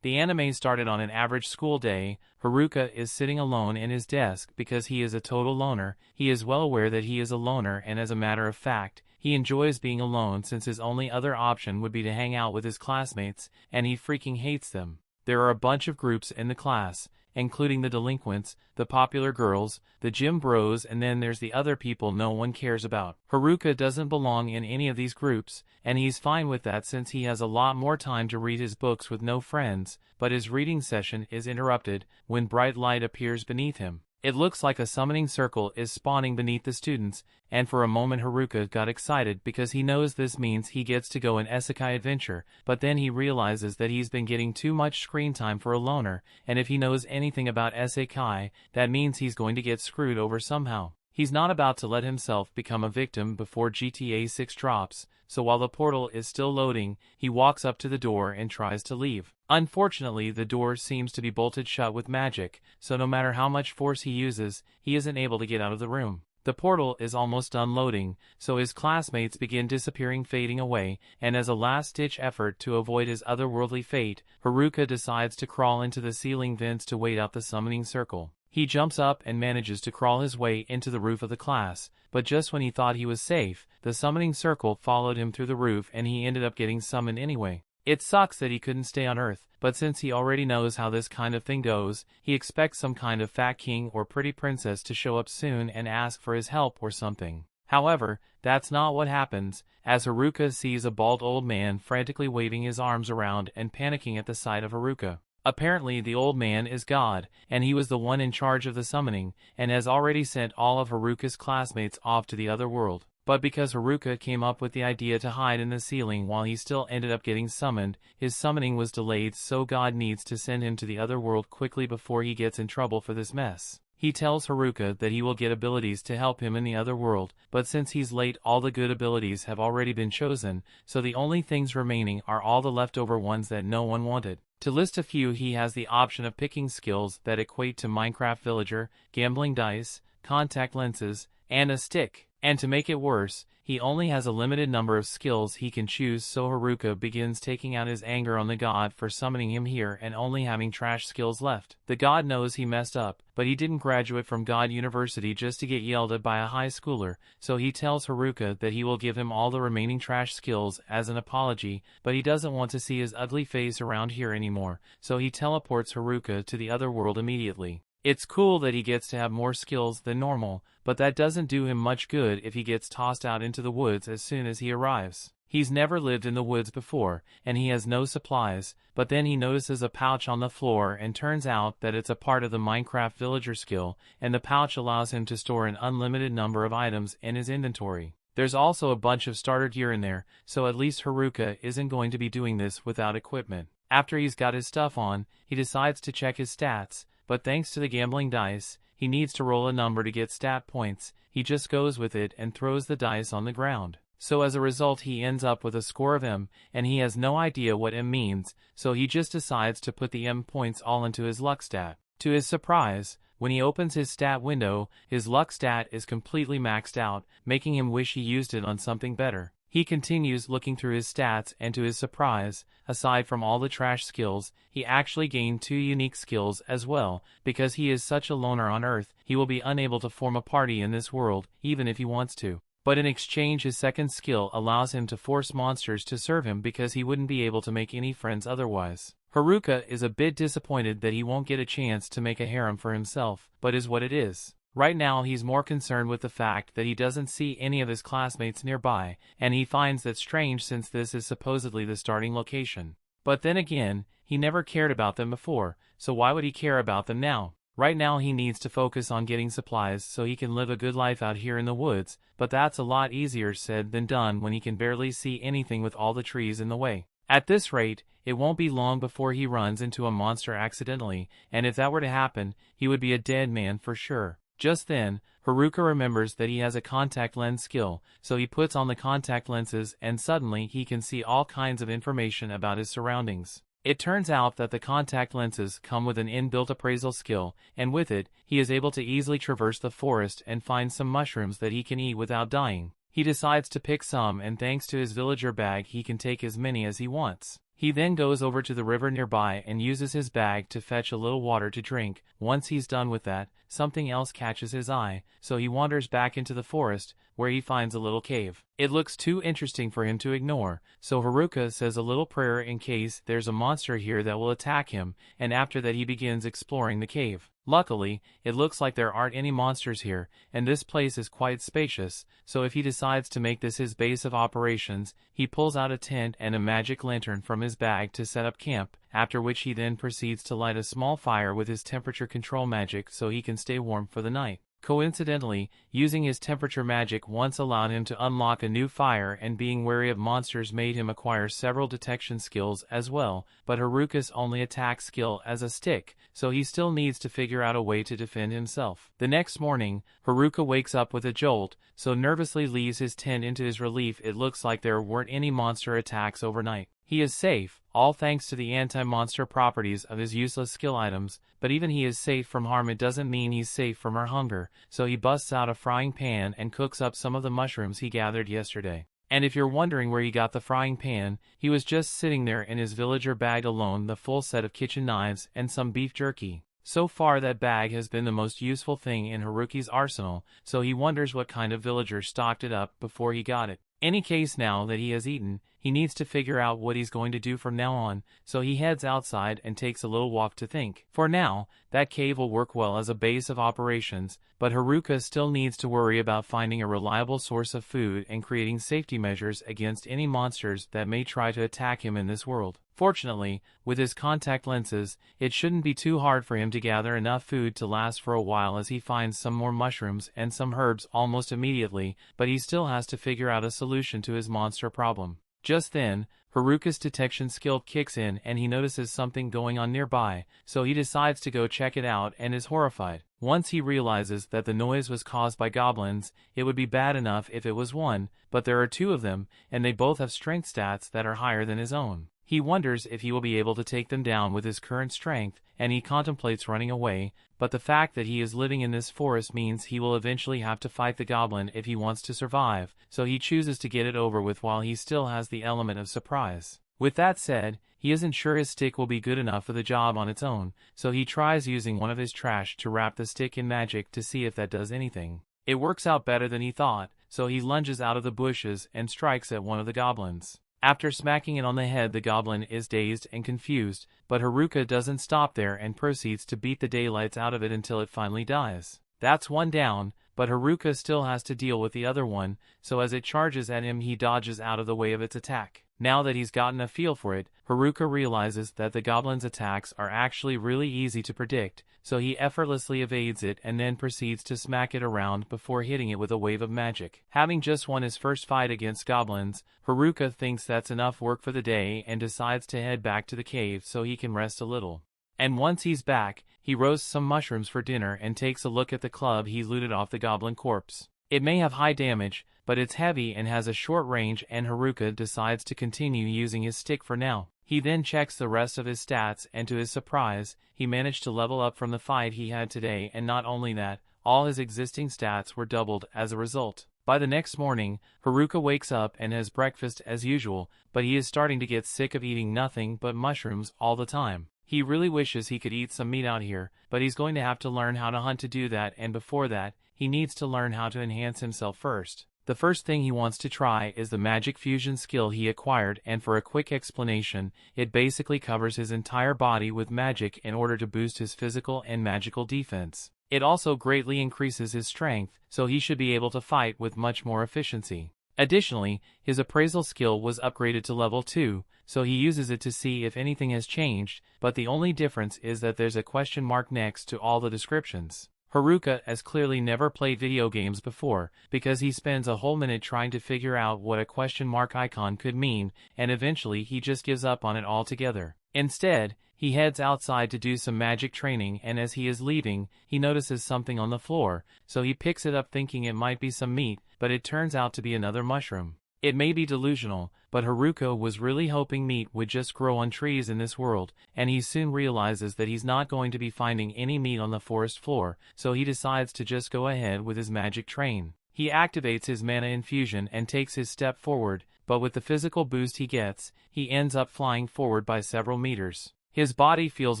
The anime started on an average school day. Haruka is sitting alone in his desk because he is a total loner. He is well aware that he is a loner, and as a matter of fact, he enjoys being alone since his only other option would be to hang out with his classmates, and he freaking hates them. There are a bunch of groups in the class, including the delinquents, the popular girls, the gym bros, and then there's the other people no one cares about. Haruka doesn't belong in any of these groups, and he's fine with that since he has a lot more time to read his books with no friends, but his reading session is interrupted when bright light appears beneath him. It looks like a summoning circle is spawning beneath the students, and for a moment Haruka got excited because he knows this means he gets to go an isekai adventure, but then he realizes that he's been getting too much screen time for a loner, and if he knows anything about isekai, that means he's going to get screwed over somehow. He's not about to let himself become a victim before GTA 6 drops, so while the portal is still loading, he walks up to the door and tries to leave. Unfortunately, the door seems to be bolted shut with magic, so no matter how much force he uses, he isn't able to get out of the room. The portal is almost done loading, so his classmates begin disappearing, fading away, and as a last-ditch effort to avoid his otherworldly fate, Haruka decides to crawl into the ceiling vents to wait out the summoning circle. He jumps up and manages to crawl his way into the roof of the class, but just when he thought he was safe, the summoning circle followed him through the roof and he ended up getting summoned anyway. It sucks that he couldn't stay on Earth, but since he already knows how this kind of thing goes, he expects some kind of fat king or pretty princess to show up soon and ask for his help or something. However, that's not what happens, as Haruka sees a bald old man frantically waving his arms around and panicking at the sight of Haruka. Apparently the old man is God, and he was the one in charge of the summoning, and has already sent all of Haruka's classmates off to the other world. But because Haruka came up with the idea to hide in the ceiling while he still ended up getting summoned, his summoning was delayed, so God needs to send him to the other world quickly before he gets in trouble for this mess. He tells Haruka that he will get abilities to help him in the other world, but since he's late, all the good abilities have already been chosen, so the only things remaining are all the leftover ones that no one wanted. To list a few, he has the option of picking skills that equate to Minecraft villager, gambling dice, contact lenses, and a stick. And to make it worse, he only has a limited number of skills he can choose, so Haruka begins taking out his anger on the god for summoning him here and only having trash skills left. The god knows he messed up, but he didn't graduate from God University just to get yelled at by a high schooler, so he tells Haruka that he will give him all the remaining trash skills as an apology, but he doesn't want to see his ugly face around here anymore, so he teleports Haruka to the other world immediately. It's cool that he gets to have more skills than normal, but that doesn't do him much good if he gets tossed out into the woods as soon as he arrives. He's never lived in the woods before, and he has no supplies, but then he notices a pouch on the floor and turns out that it's a part of the Minecraft villager skill, and the pouch allows him to store an unlimited number of items in his inventory. There's also a bunch of starter gear in there, so at least Haruka isn't going to be doing this without equipment. After he's got his stuff on, he decides to check his stats, but thanks to the gambling dice, he needs to roll a number to get stat points. He just goes with it and throws the dice on the ground. So as a result, he ends up with a score of M, and he has no idea what M means, so he just decides to put the M points all into his luck stat. To his surprise, when he opens his stat window, his luck stat is completely maxed out, making him wish he used it on something better. He continues looking through his stats, and to his surprise, aside from all the trash skills, he actually gained 2 unique skills as well. Because he is such a loner on Earth, he will be unable to form a party in this world, even if he wants to. But in exchange, his second skill allows him to force monsters to serve him because he wouldn't be able to make any friends otherwise. Haruka is a bit disappointed that he won't get a chance to make a harem for himself, but is what it is. Right now he's more concerned with the fact that he doesn't see any of his classmates nearby, and he finds that strange since this is supposedly the starting location. But then again, he never cared about them before, so why would he care about them now? Right now he needs to focus on getting supplies so he can live a good life out here in the woods, but that's a lot easier said than done when he can barely see anything with all the trees in the way. At this rate, it won't be long before he runs into a monster accidentally, and if that were to happen, he would be a dead man for sure. Just then, Haruka remembers that he has a contact lens skill, so he puts on the contact lenses and suddenly he can see all kinds of information about his surroundings. It turns out that the contact lenses come with an inbuilt appraisal skill, and with it, he is able to easily traverse the forest and find some mushrooms that he can eat without dying. He decides to pick some, and thanks to his villager bag he can take as many as he wants. He then goes over to the river nearby and uses his bag to fetch a little water to drink. Once he's done with that, something else catches his eye, so he wanders back into the forest, where he finds a little cave. It looks too interesting for him to ignore, so Haruka says a little prayer in case there's a monster here that will attack him, and after that he begins exploring the cave. Luckily, it looks like there aren't any monsters here, and this place is quite spacious, so if he decides to make this his base of operations, he pulls out a tent and a magic lantern from his bag to set up camp, after which he then proceeds to light a small fire with his temperature control magic so he can stay warm for the night. Coincidentally, using his temperature magic once allowed him to unlock a new fire, and being wary of monsters made him acquire several detection skills as well, but Haruka's only attack skill as a stick, so he still needs to figure out a way to defend himself. The next morning, Haruka wakes up with a jolt, so nervously leaves his tent. Into his relief, it looks like there weren't any monster attacks overnight. He is safe, all thanks to the anti-monster properties of his useless skill items, but even he is safe from harm, it doesn't mean he's safe from her hunger, so he busts out a frying pan and cooks up some of the mushrooms he gathered yesterday. And if you're wondering where he got the frying pan, he was just sitting there in his villager bag alone, the full set of kitchen knives and some beef jerky. So far that bag has been the most useful thing in Haruki's arsenal, so he wonders what kind of villager stocked it up before he got it. Any case, now that he has eaten, he needs to figure out what he's going to do from now on, so he heads outside and takes a little walk to think. For now, that cave will work well as a base of operations, but Haruka still needs to worry about finding a reliable source of food and creating safety measures against any monsters that may try to attack him in this world. Fortunately, with his contact lenses, it shouldn't be too hard for him to gather enough food to last for a while, as he finds some more mushrooms and some herbs almost immediately, but he still has to figure out a solution to his monster problem. Just then, Haruka's detection skill kicks in and he notices something going on nearby, so he decides to go check it out and is horrified. Once he realizes that the noise was caused by goblins, it would be bad enough if it was one, but there are two of them, and they both have strength stats that are higher than his own. He wonders if he will be able to take them down with his current strength, and he contemplates running away, but the fact that he is living in this forest means he will eventually have to fight the goblin if he wants to survive, so he chooses to get it over with while he still has the element of surprise. With that said, he isn't sure his stick will be good enough for the job on its own, so he tries using one of his trash to wrap the stick in magic to see if that does anything. It works out better than he thought, so he lunges out of the bushes and strikes at one of the goblins. After smacking it on the head, the goblin is dazed and confused, but Haruka doesn't stop there and proceeds to beat the daylights out of it until it finally dies. That's one down, but Haruka still has to deal with the other one, so as it charges at him he dodges out of the way of its attack. Now that he's gotten a feel for it, Haruka realizes that the goblin's attacks are actually really easy to predict, so he effortlessly evades it and then proceeds to smack it around before hitting it with a wave of magic. Having just won his first fight against goblins, Haruka thinks that's enough work for the day and decides to head back to the cave so he can rest a little. And once he's back, he roasts some mushrooms for dinner and takes a look at the club he looted off the goblin corpse. It may have high damage, but it's heavy and has a short range, and Haruka decides to continue using his stick for now. He then checks the rest of his stats, and to his surprise, he managed to level up from the fight he had today, and not only that, all his existing stats were doubled as a result. By the next morning, Haruka wakes up and has breakfast as usual, but he is starting to get sick of eating nothing but mushrooms all the time. He really wishes he could eat some meat out here, but he's going to have to learn how to hunt to do that, and before that, he needs to learn how to enhance himself first. The first thing he wants to try is the magic fusion skill he acquired, and for a quick explanation, it basically covers his entire body with magic in order to boost his physical and magical defense. It also greatly increases his strength, so he should be able to fight with much more efficiency. Additionally, his appraisal skill was upgraded to level 2, so he uses it to see if anything has changed, but the only difference is that there's a question mark next to all the descriptions. Haruka has clearly never played video games before, because he spends a whole minute trying to figure out what a question mark icon could mean, and eventually he just gives up on it altogether. Instead, he heads outside to do some magic training, and as he is leaving, he notices something on the floor, so he picks it up thinking it might be some meat, but it turns out to be another mushroom. It may be delusional, but Haruka was really hoping meat would just grow on trees in this world, and he soon realizes that he's not going to be finding any meat on the forest floor, so he decides to just go ahead with his magic train. He activates his mana infusion and takes his step forward, but with the physical boost he gets, he ends up flying forward by several meters. His body feels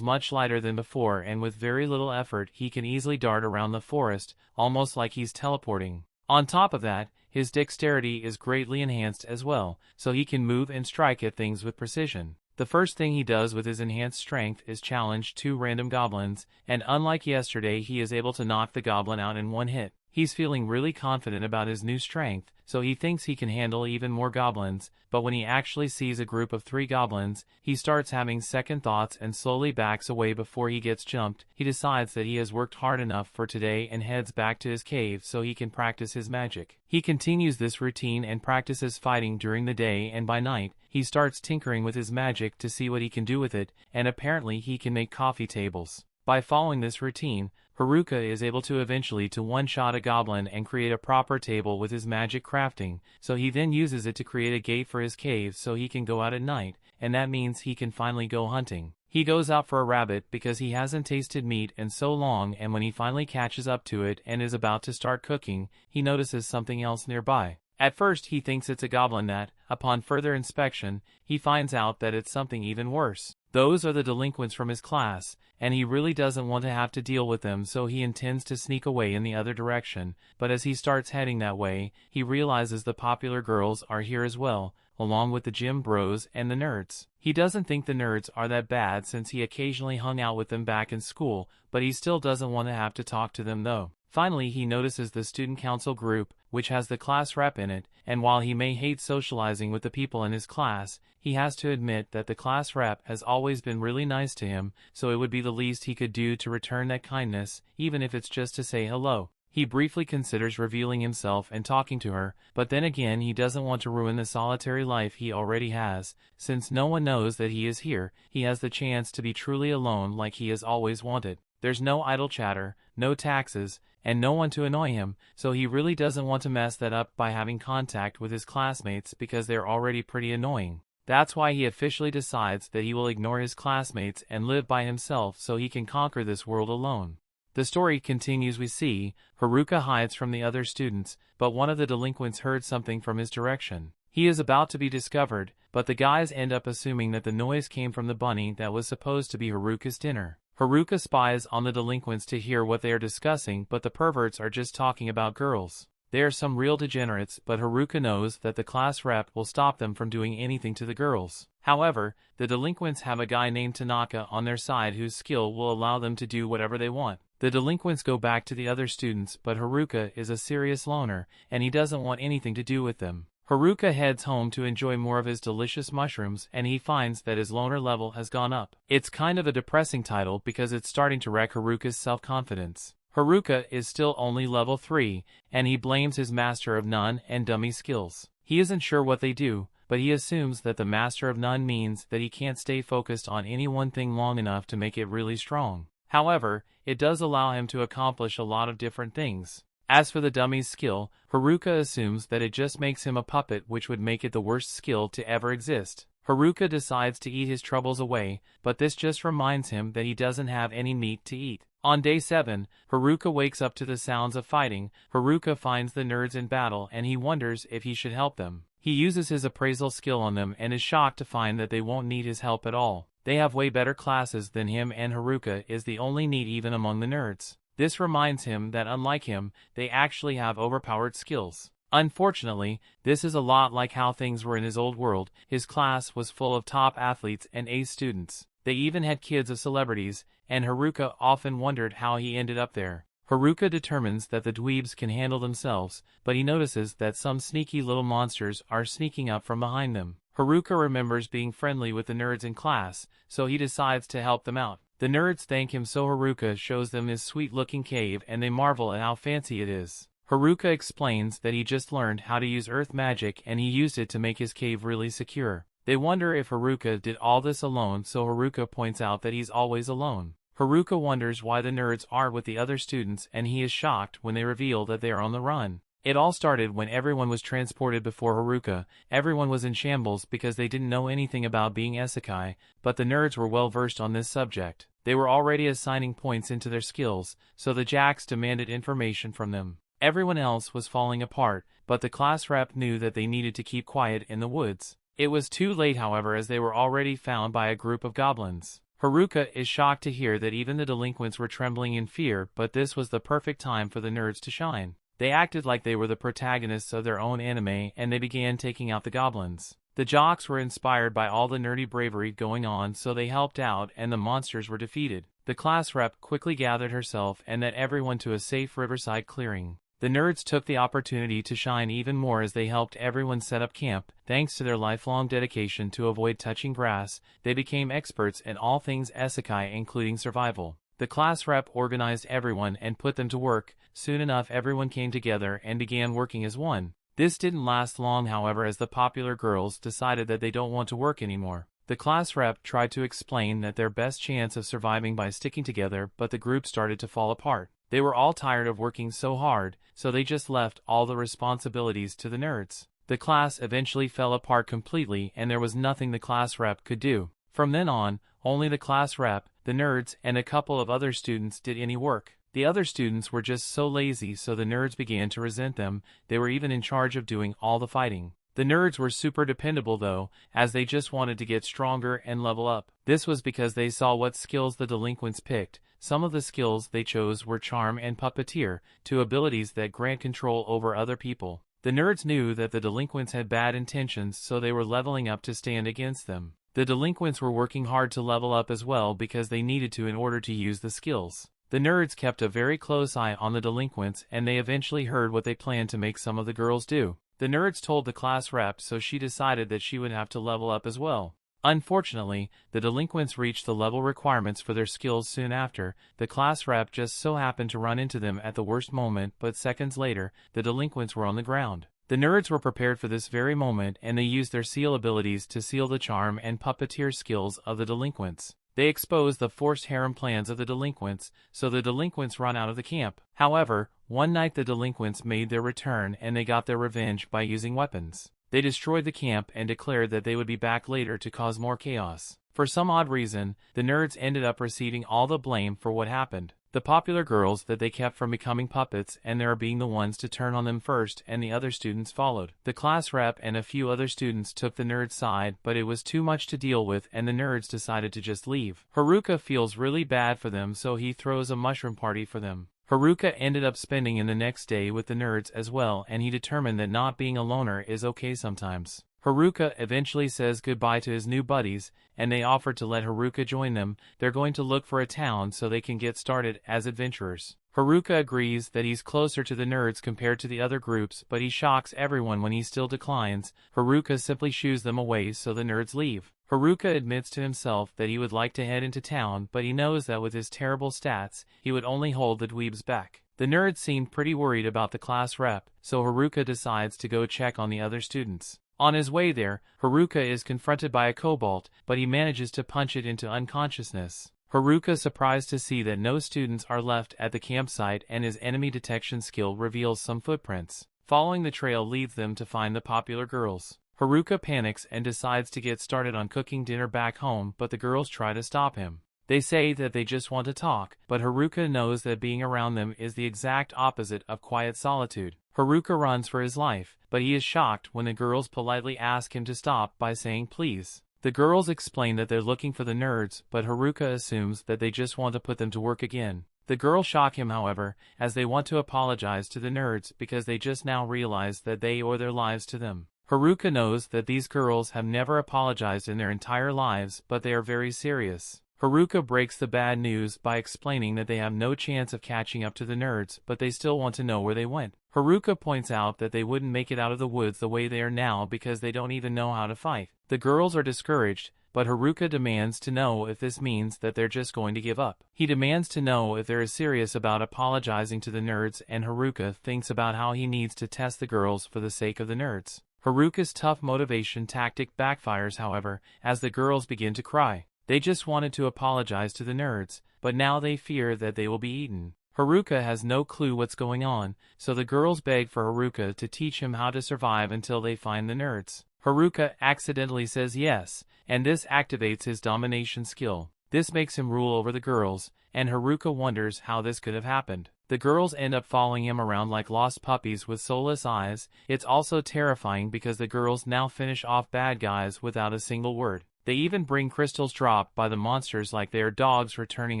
much lighter than before, and with very little effort he can easily dart around the forest, almost like he's teleporting. On top of that, his dexterity is greatly enhanced as well, so he can move and strike at things with precision. The first thing he does with his enhanced strength is challenge 2 random goblins, and unlike yesterday he is able to knock the goblin out in one hit. He's feeling really confident about his new strength, so he thinks he can handle even more goblins, but when he actually sees a group of 3 goblins, he starts having second thoughts and slowly backs away before he gets jumped. He decides that he has worked hard enough for today and heads back to his cave so he can practice his magic. He continues this routine and practices fighting during the day, and by night, he starts tinkering with his magic to see what he can do with it, and apparently he can make coffee tables. By following this routine, Haruka is able to eventually one-shot a goblin and create a proper table with his magic crafting, so he then uses it to create a gate for his cave so he can go out at night, and that means he can finally go hunting. He goes out for a rabbit because he hasn't tasted meat in so long, and when he finally catches up to it and is about to start cooking, he notices something else nearby. At first he thinks it's a goblin that, upon further inspection, he finds out that it's something even worse. Those are the delinquents from his class, and he really doesn't want to have to deal with them, so he intends to sneak away in the other direction, but as he starts heading that way, he realizes the popular girls are here as well, along with the gym bros and the nerds. He doesn't think the nerds are that bad since he occasionally hung out with them back in school, but he still doesn't want to have to talk to them though. Finally, he notices the student council group, which has the class rep in it, and while he may hate socializing with the people in his class, he has to admit that the class rep has always been really nice to him, so it would be the least he could do to return that kindness, even if it's just to say hello. He briefly considers revealing himself and talking to her, but then again he doesn't want to ruin the solitary life he already has. Since no one knows that he is here, he has the chance to be truly alone like he has always wanted. There's no idle chatter, no taxes, and no one to annoy him, so he really doesn't want to mess that up by having contact with his classmates because they're already pretty annoying. That's why he officially decides that he will ignore his classmates and live by himself so he can conquer this world alone. The story continues. We see Haruka hides from the other students, but one of the delinquents heard something from his direction. He is about to be discovered, but the guys end up assuming that the noise came from the bunny that was supposed to be Haruka's dinner. Haruka spies on the delinquents to hear what they are discussing, but the perverts are just talking about girls. They are some real degenerates, but Haruka knows that the class rep will stop them from doing anything to the girls. However, the delinquents have a guy named Tanaka on their side whose skill will allow them to do whatever they want. The delinquents go back to the other students, but Haruka is a serious loner, and he doesn't want anything to do with them. Haruka heads home to enjoy more of his delicious mushrooms, and he finds that his loner level has gone up. It's kind of a depressing title because it's starting to wreck Haruka's self-confidence. Haruka is still only level 3, and he blames his Master of None and Dummy skills. He isn't sure what they do, but he assumes that the Master of None means that he can't stay focused on any one thing long enough to make it really strong. However, it does allow him to accomplish a lot of different things. As for the Dummy's skill, Haruka assumes that it just makes him a puppet, which would make it the worst skill to ever exist. Haruka decides to eat his troubles away, but this just reminds him that he doesn't have any meat to eat. On day 7, Haruka wakes up to the sounds of fighting. Haruka finds the nerds in battle and he wonders if he should help them. He uses his appraisal skill on them and is shocked to find that they won't need his help at all. They have way better classes than him, and Haruka is the only need even among the nerds. This reminds him that unlike him, they actually have overpowered skills. Unfortunately, this is a lot like how things were in his old world. His class was full of top athletes and ace students. They even had kids of celebrities, and Haruka often wondered how he ended up there. Haruka determines that the dweebs can handle themselves, but he notices that some sneaky little monsters are sneaking up from behind them. Haruka remembers being friendly with the nerds in class, so he decides to help them out. The nerds thank him, so Haruka shows them his sweet-looking cave and they marvel at how fancy it is. Haruka explains that he just learned how to use earth magic and he used it to make his cave really secure. They wonder if Haruka did all this alone, so Haruka points out that he's always alone. Haruka wonders why the nerds are with the other students, and he is shocked when they reveal that they are on the run. It all started when everyone was transported before Haruka. Everyone was in shambles because they didn't know anything about being Isekai, but the nerds were well versed on this subject. They were already assigning points into their skills, so the jacks demanded information from them. Everyone else was falling apart, but the class rep knew that they needed to keep quiet in the woods. It was too late, however, as they were already found by a group of goblins. Haruka is shocked to hear that even the delinquents were trembling in fear, but this was the perfect time for the nerds to shine. They acted like they were the protagonists of their own anime, and they began taking out the goblins. The jocks were inspired by all the nerdy bravery going on, so they helped out and the monsters were defeated. The class rep quickly gathered herself and led everyone to a safe riverside clearing. The nerds took the opportunity to shine even more as they helped everyone set up camp. Thanks to their lifelong dedication to avoid touching grass, they became experts in all things isekai, including survival. The class rep organized everyone and put them to work. Soon enough, everyone came together and began working as one. This didn't last long, however, as the popular girls decided that they don't want to work anymore. The class rep tried to explain that their best chance of surviving by sticking together, but the group started to fall apart. They were all tired of working so hard, so they just left all the responsibilities to the nerds. The class eventually fell apart completely, and there was nothing the class rep could do. From then on, only the class rep, the nerds, and a couple of other students did any work. The other students were just so lazy, so the nerds began to resent them. They were even in charge of doing all the fighting. The nerds were super dependable though, as they just wanted to get stronger and level up. This was because they saw what skills the delinquents picked. Some of the skills they chose were charm and puppeteer, two abilities that grant control over other people. The nerds knew that the delinquents had bad intentions, so they were leveling up to stand against them. The delinquents were working hard to level up as well because they needed to in order to use the skills. The nerds kept a very close eye on the delinquents, and they eventually heard what they planned to make some of the girls do. The nerds told the class rep, so she decided that she would have to level up as well. Unfortunately, the delinquents reached the level requirements for their skills soon after. The class rep just so happened to run into them at the worst moment, but seconds later, the delinquents were on the ground. The nerds were prepared for this very moment, and they used their seal abilities to seal the charm and puppeteer skills of the delinquents. They exposed the forced harem plans of the delinquents, so the delinquents run out of the camp. However, one night the delinquents made their return and they got their revenge by using weapons. They destroyed the camp and declared that they would be back later to cause more chaos. For some odd reason, the nerds ended up receiving all the blame for what happened. The popular girls that they kept from becoming puppets and their being the ones to turn on them first, and the other students followed. The class rep and a few other students took the nerds' side, but it was too much to deal with and the nerds decided to just leave. Haruka feels really bad for them, so he throws a mushroom party for them. Haruka ended up spending in the next day with the nerds as well, and he determined that not being a loner is okay sometimes. Haruka eventually says goodbye to his new buddies, and they offer to let Haruka join them. They're going to look for a town so they can get started as adventurers. Haruka agrees that he's closer to the nerds compared to the other groups, but he shocks everyone when he still declines. Haruka simply shoos them away, so the nerds leave. Haruka admits to himself that he would like to head into town, but he knows that with his terrible stats, he would only hold the dweebs back. The nerds seemed pretty worried about the class rep, so Haruka decides to go check on the other students. On his way there, Haruka is confronted by a kobold, but he manages to punch it into unconsciousness. Haruka is surprised to see that no students are left at the campsite, and his enemy detection skill reveals some footprints. Following the trail leads them to find the popular girls. Haruka panics and decides to get started on cooking dinner back home, but the girls try to stop him. They say that they just want to talk, but Haruka knows that being around them is the exact opposite of quiet solitude. Haruka runs for his life, but he is shocked when the girls politely ask him to stop by saying please. The girls explain that they're looking for the nerds, but Haruka assumes that they just want to put them to work again. The girls shock him, however, as they want to apologize to the nerds because they just now realize that they owe their lives to them. Haruka knows that these girls have never apologized in their entire lives, but they are very serious. Haruka breaks the bad news by explaining that they have no chance of catching up to the nerds, but they still want to know where they went. Haruka points out that they wouldn't make it out of the woods the way they are now because they don't even know how to fight. The girls are discouraged, but Haruka demands to know if this means that they're just going to give up. He demands to know if they're serious about apologizing to the nerds, and Haruka thinks about how he needs to test the girls for the sake of the nerds. Haruka's tough motivation tactic backfires, however, as the girls begin to cry. They just wanted to apologize to the nerds, but now they fear that they will be eaten. Haruka has no clue what's going on, so the girls beg for Haruka to teach him how to survive until they find the nerds. Haruka accidentally says yes, and this activates his domination skill. This makes him rule over the girls, and Haruka wonders how this could have happened. The girls end up following him around like lost puppies with soulless eyes. It's also terrifying because the girls now finish off bad guys without a single word. They even bring crystals dropped by the monsters like they are dogs returning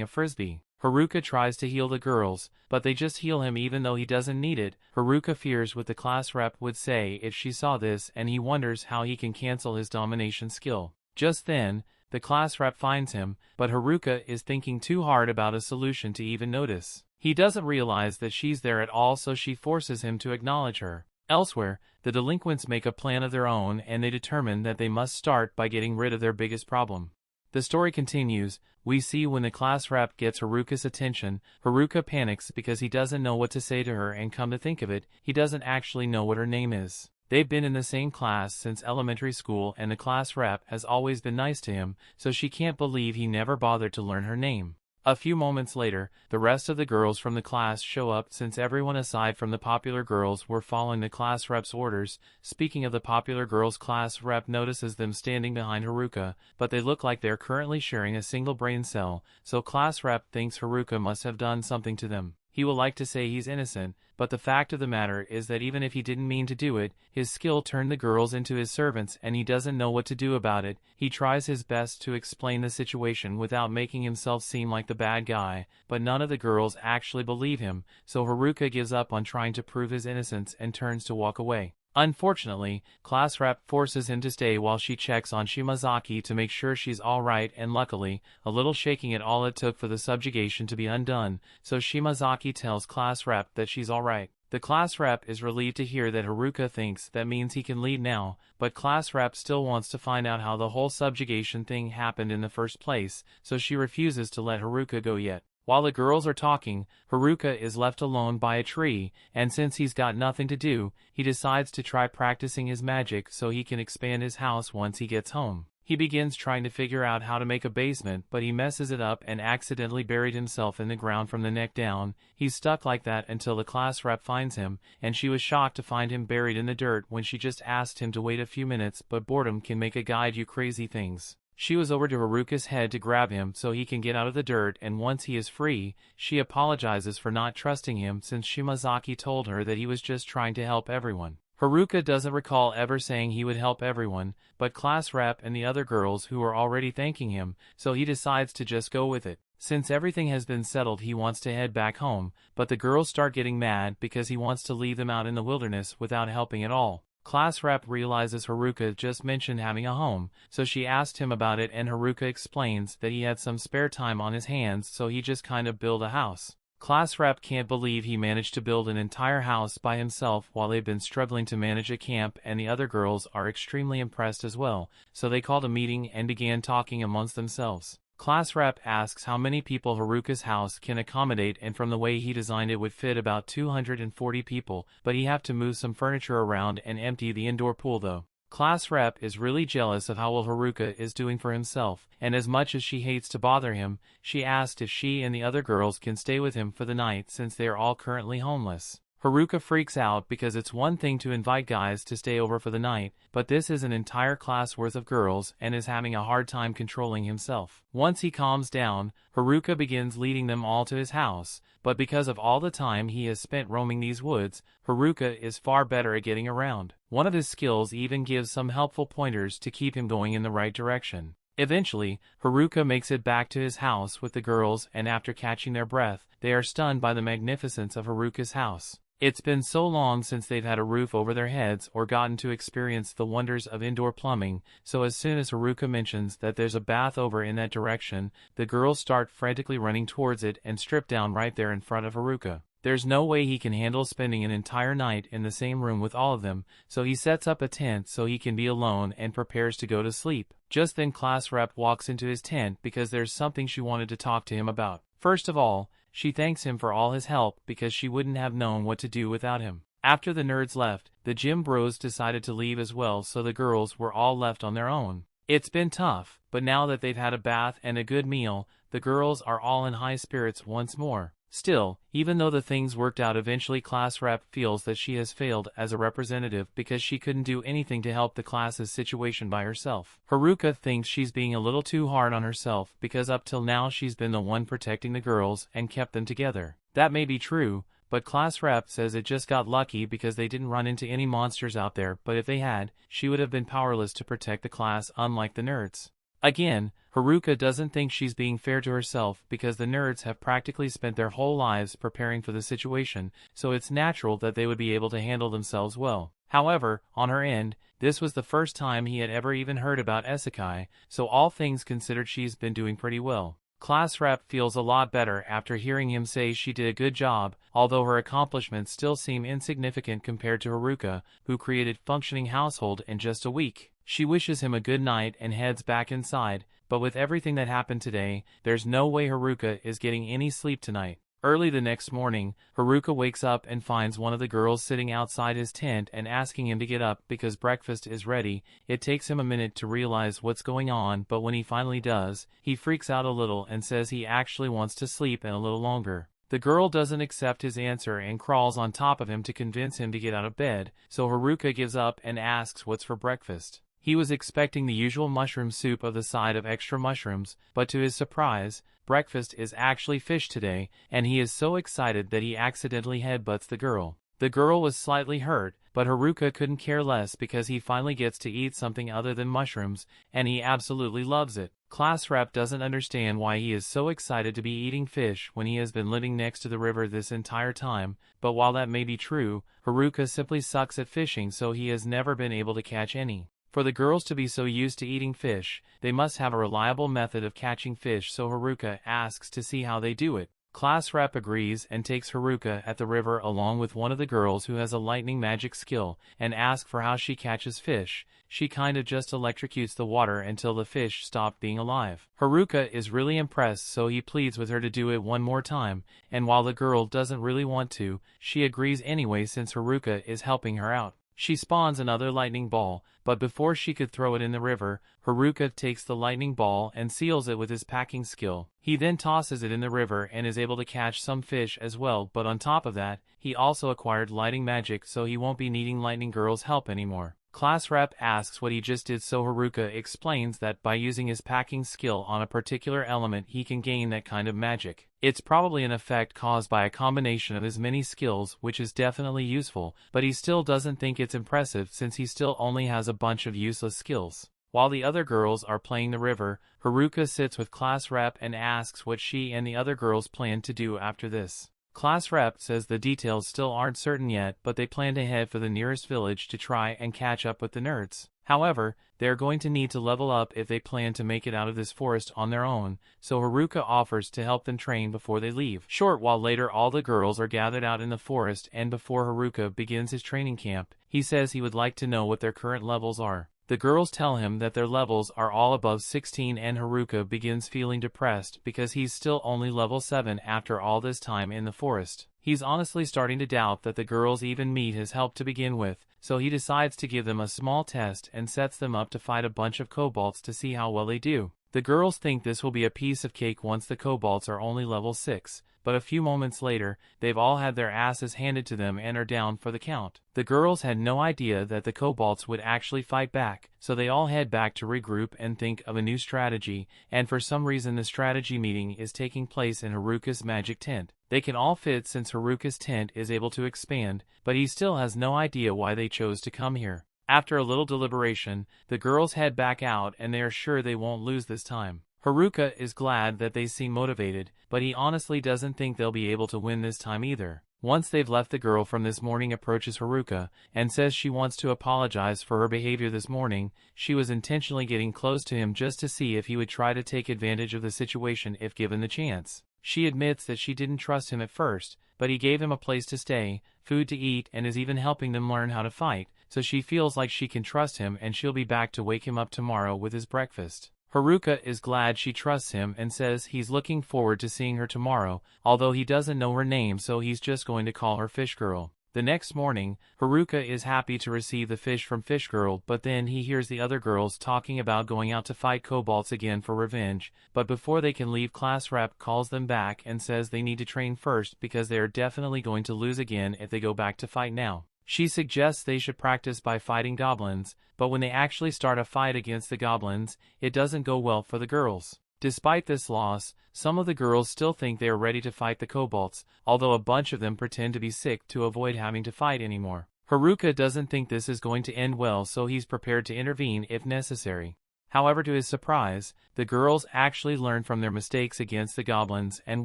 a frisbee. Haruka tries to heal the girls, but they just heal him even though he doesn't need it. Haruka fears what the class rep would say if she saw this, and he wonders how he can cancel his domination skill. Just then, the class rep finds him, but Haruka is thinking too hard about a solution to even notice. He doesn't realize that she's there at all, so she forces him to acknowledge her. Elsewhere, the delinquents make a plan of their own and they determine that they must start by getting rid of their biggest problem. The story continues. We see when the class rep gets Haruka's attention, Haruka panics because he doesn't know what to say to her, and come to think of it, he doesn't actually know what her name is. They've been in the same class since elementary school and the class rep has always been nice to him, so she can't believe he never bothered to learn her name. A few moments later, the rest of the girls from the class show up since everyone aside from the popular girls were following the class rep's orders. Speaking of the popular girls, class rep notices them standing behind Haruka, but they look like they're currently sharing a single brain cell, so class rep thinks Haruka must have done something to them. He will like to say he's innocent, but the fact of the matter is that even if he didn't mean to do it, his skill turned the girls into his servants and he doesn't know what to do about it. He tries his best to explain the situation without making himself seem like the bad guy, but none of the girls actually believe him, so Haruka gives up on trying to prove his innocence and turns to walk away. Unfortunately, class rep forces him to stay while she checks on Shimazaki to make sure she's alright, and luckily, a little shaking at all it took for the subjugation to be undone, so Shimazaki tells class rep that she's alright. The class rep is relieved to hear that Haruka thinks that means he can leave now, but class rep still wants to find out how the whole subjugation thing happened in the first place, so she refuses to let Haruka go yet. While the girls are talking, Haruka is left alone by a tree, and since he's got nothing to do, he decides to try practicing his magic so he can expand his house once he gets home. He begins trying to figure out how to make a basement, but he messes it up and accidentally buried himself in the ground from the neck down. He's stuck like that until the class rep finds him, and she was shocked to find him buried in the dirt when she just asked him to wait a few minutes, but boredom can make a guide you crazy things. She was over to Haruka's head to grab him so he can get out of the dirt, and once he is free, she apologizes for not trusting him since Shimazaki told her that he was just trying to help everyone. Haruka doesn't recall ever saying he would help everyone, but class rep and the other girls who are already thanking him, so he decides to just go with it. Since everything has been settled, he wants to head back home, but the girls start getting mad because he wants to leave them out in the wilderness without helping at all. Class rep realizes Haruka just mentioned having a home, so she asked him about it, and Haruka explains that he had some spare time on his hands, so he just kind of built a house. Class rep can't believe he managed to build an entire house by himself while they've been struggling to manage a camp, and the other girls are extremely impressed as well, so they called a meeting and began talking amongst themselves. Class rep asks how many people Haruka's house can accommodate, and from the way he designed it would fit about 240 people, but he have to move some furniture around and empty the indoor pool though. Class rep is really jealous of how well Haruka is doing for himself, and as much as she hates to bother him, she asked if she and the other girls can stay with him for the night since they are all currently homeless. Haruka freaks out because it's one thing to invite guys to stay over for the night, but this is an entire class worth of girls and is having a hard time controlling himself. Once he calms down, Haruka begins leading them all to his house, but because of all the time he has spent roaming these woods, Haruka is far better at getting around. One of his skills even gives some helpful pointers to keep him going in the right direction. Eventually, Haruka makes it back to his house with the girls, and after catching their breath, they are stunned by the magnificence of Haruka's house. It's been so long since they've had a roof over their heads or gotten to experience the wonders of indoor plumbing, so as soon as Haruka mentions that there's a bath over in that direction, the girls start frantically running towards it and strip down right there in front of Haruka. There's no way he can handle spending an entire night in the same room with all of them, so he sets up a tent so he can be alone and prepares to go to sleep. Just then class rep walks into his tent because there's something she wanted to talk to him about. First of all, she thanks him for all his help because she wouldn't have known what to do without him. After the nerds left, the gym bros decided to leave as well, so the girls were all left on their own. It's been tough, but now that they've had a bath and a good meal, the girls are all in high spirits once more. Still, even though the things worked out eventually, class rep feels that she has failed as a representative because she couldn't do anything to help the class's situation by herself. Haruka thinks she's being a little too hard on herself because up till now she's been the one protecting the girls and kept them together. That may be true, but class rep says it just got lucky because they didn't run into any monsters out there, but if they had, she would have been powerless to protect the class, unlike the nerds. Again, Haruka doesn't think she's being fair to herself because the nerds have practically spent their whole lives preparing for the situation, so it's natural that they would be able to handle themselves well. However, on her end, this was the first time he had ever even heard about Isekai, so all things considered she's been doing pretty well. Class rep feels a lot better after hearing him say she did a good job, although her accomplishments still seem insignificant compared to Haruka, who created functioning household in just a week. She wishes him a good night and heads back inside, but with everything that happened today, there's no way Haruka is getting any sleep tonight. Early the next morning, Haruka wakes up and finds one of the girls sitting outside his tent and asking him to get up because breakfast is ready. It takes him a minute to realize what's going on, but when he finally does, he freaks out a little and says he actually wants to sleep a little longer. The girl doesn't accept his answer and crawls on top of him to convince him to get out of bed, so Haruka gives up and asks what's for breakfast. He was expecting the usual mushroom soup of the side of extra mushrooms, but to his surprise, breakfast is actually fish today, and he is so excited that he accidentally headbutts the girl. The girl was slightly hurt, but Haruka couldn't care less because he finally gets to eat something other than mushrooms, and he absolutely loves it. Class rep doesn't understand why he is so excited to be eating fish when he has been living next to the river this entire time, but while that may be true, Haruka simply sucks at fishing, so he has never been able to catch any. For the girls to be so used to eating fish, they must have a reliable method of catching fish, so Haruka asks to see how they do it. Class rep agrees and takes Haruka at the river along with one of the girls who has a lightning magic skill, and asks for how she catches fish. She kind of just electrocutes the water until the fish stop being alive. Haruka is really impressed, so he pleads with her to do it one more time, and while the girl doesn't really want to, she agrees anyway since Haruka is helping her out. She spawns another lightning ball, but before she could throw it in the river, Haruka takes the lightning ball and seals it with his packing skill. He then tosses it in the river and is able to catch some fish as well, but on top of that, he also acquired lighting magic, so he won't be needing Lightning Girl's help anymore. Class rep asks what he just did, so Haruka explains that by using his packing skill on a particular element he can gain that kind of magic. It's probably an effect caused by a combination of his many skills, which is definitely useful, but he still doesn't think it's impressive since he still only has a bunch of useless skills. While the other girls are playing the river, Haruka sits with class rep and asks what she and the other girls plan to do after this. Class rep says the details still aren't certain yet, but they plan to head for the nearest village to try and catch up with the nerds. However, they are going to need to level up if they plan to make it out of this forest on their own, so Haruka offers to help them train before they leave. Short while later, all the girls are gathered out in the forest, and before Haruka begins his training camp, he says he would like to know what their current levels are. The girls tell him that their levels are all above 16, and Haruka begins feeling depressed because he's still only level 7 after all this time in the forest. He's honestly starting to doubt that the girls even need his help to begin with, so he decides to give them a small test and sets them up to fight a bunch of kobolds to see how well they do. The girls think this will be a piece of cake once the kobolds are only level 6, but a few moments later, they've all had their asses handed to them and are down for the count. The girls had no idea that the kobolds would actually fight back, so they all head back to regroup and think of a new strategy, and for some reason the strategy meeting is taking place in Haruka's magic tent. They can all fit since Haruka's tent is able to expand, but he still has no idea why they chose to come here. After a little deliberation, the girls head back out and they are sure they won't lose this time. Haruka is glad that they seem motivated, but he honestly doesn't think they'll be able to win this time either. Once they've left, the girl from this morning approaches Haruka and says she wants to apologize for her behavior this morning. She was intentionally getting close to him just to see if he would try to take advantage of the situation if given the chance. She admits that she didn't trust him at first, but he gave him a place to stay, food to eat, and is even helping them learn how to fight, so she feels like she can trust him and she'll be back to wake him up tomorrow with his breakfast. Haruka is glad she trusts him and says he's looking forward to seeing her tomorrow, although he doesn't know her name, so he's just going to call her Fish Girl. The next morning, Haruka is happy to receive the fish from Fish Girl, but then he hears the other girls talking about going out to fight kobolds again for revenge, but before they can leave, class rep calls them back and says they need to train first because they are definitely going to lose again if they go back to fight now. She suggests they should practice by fighting goblins, but when they actually start a fight against the goblins, it doesn't go well for the girls. Despite this loss, some of the girls still think they are ready to fight the kobolds, although a bunch of them pretend to be sick to avoid having to fight anymore. Haruka doesn't think this is going to end well, so he's prepared to intervene if necessary. However, to his surprise, the girls actually learn from their mistakes against the goblins and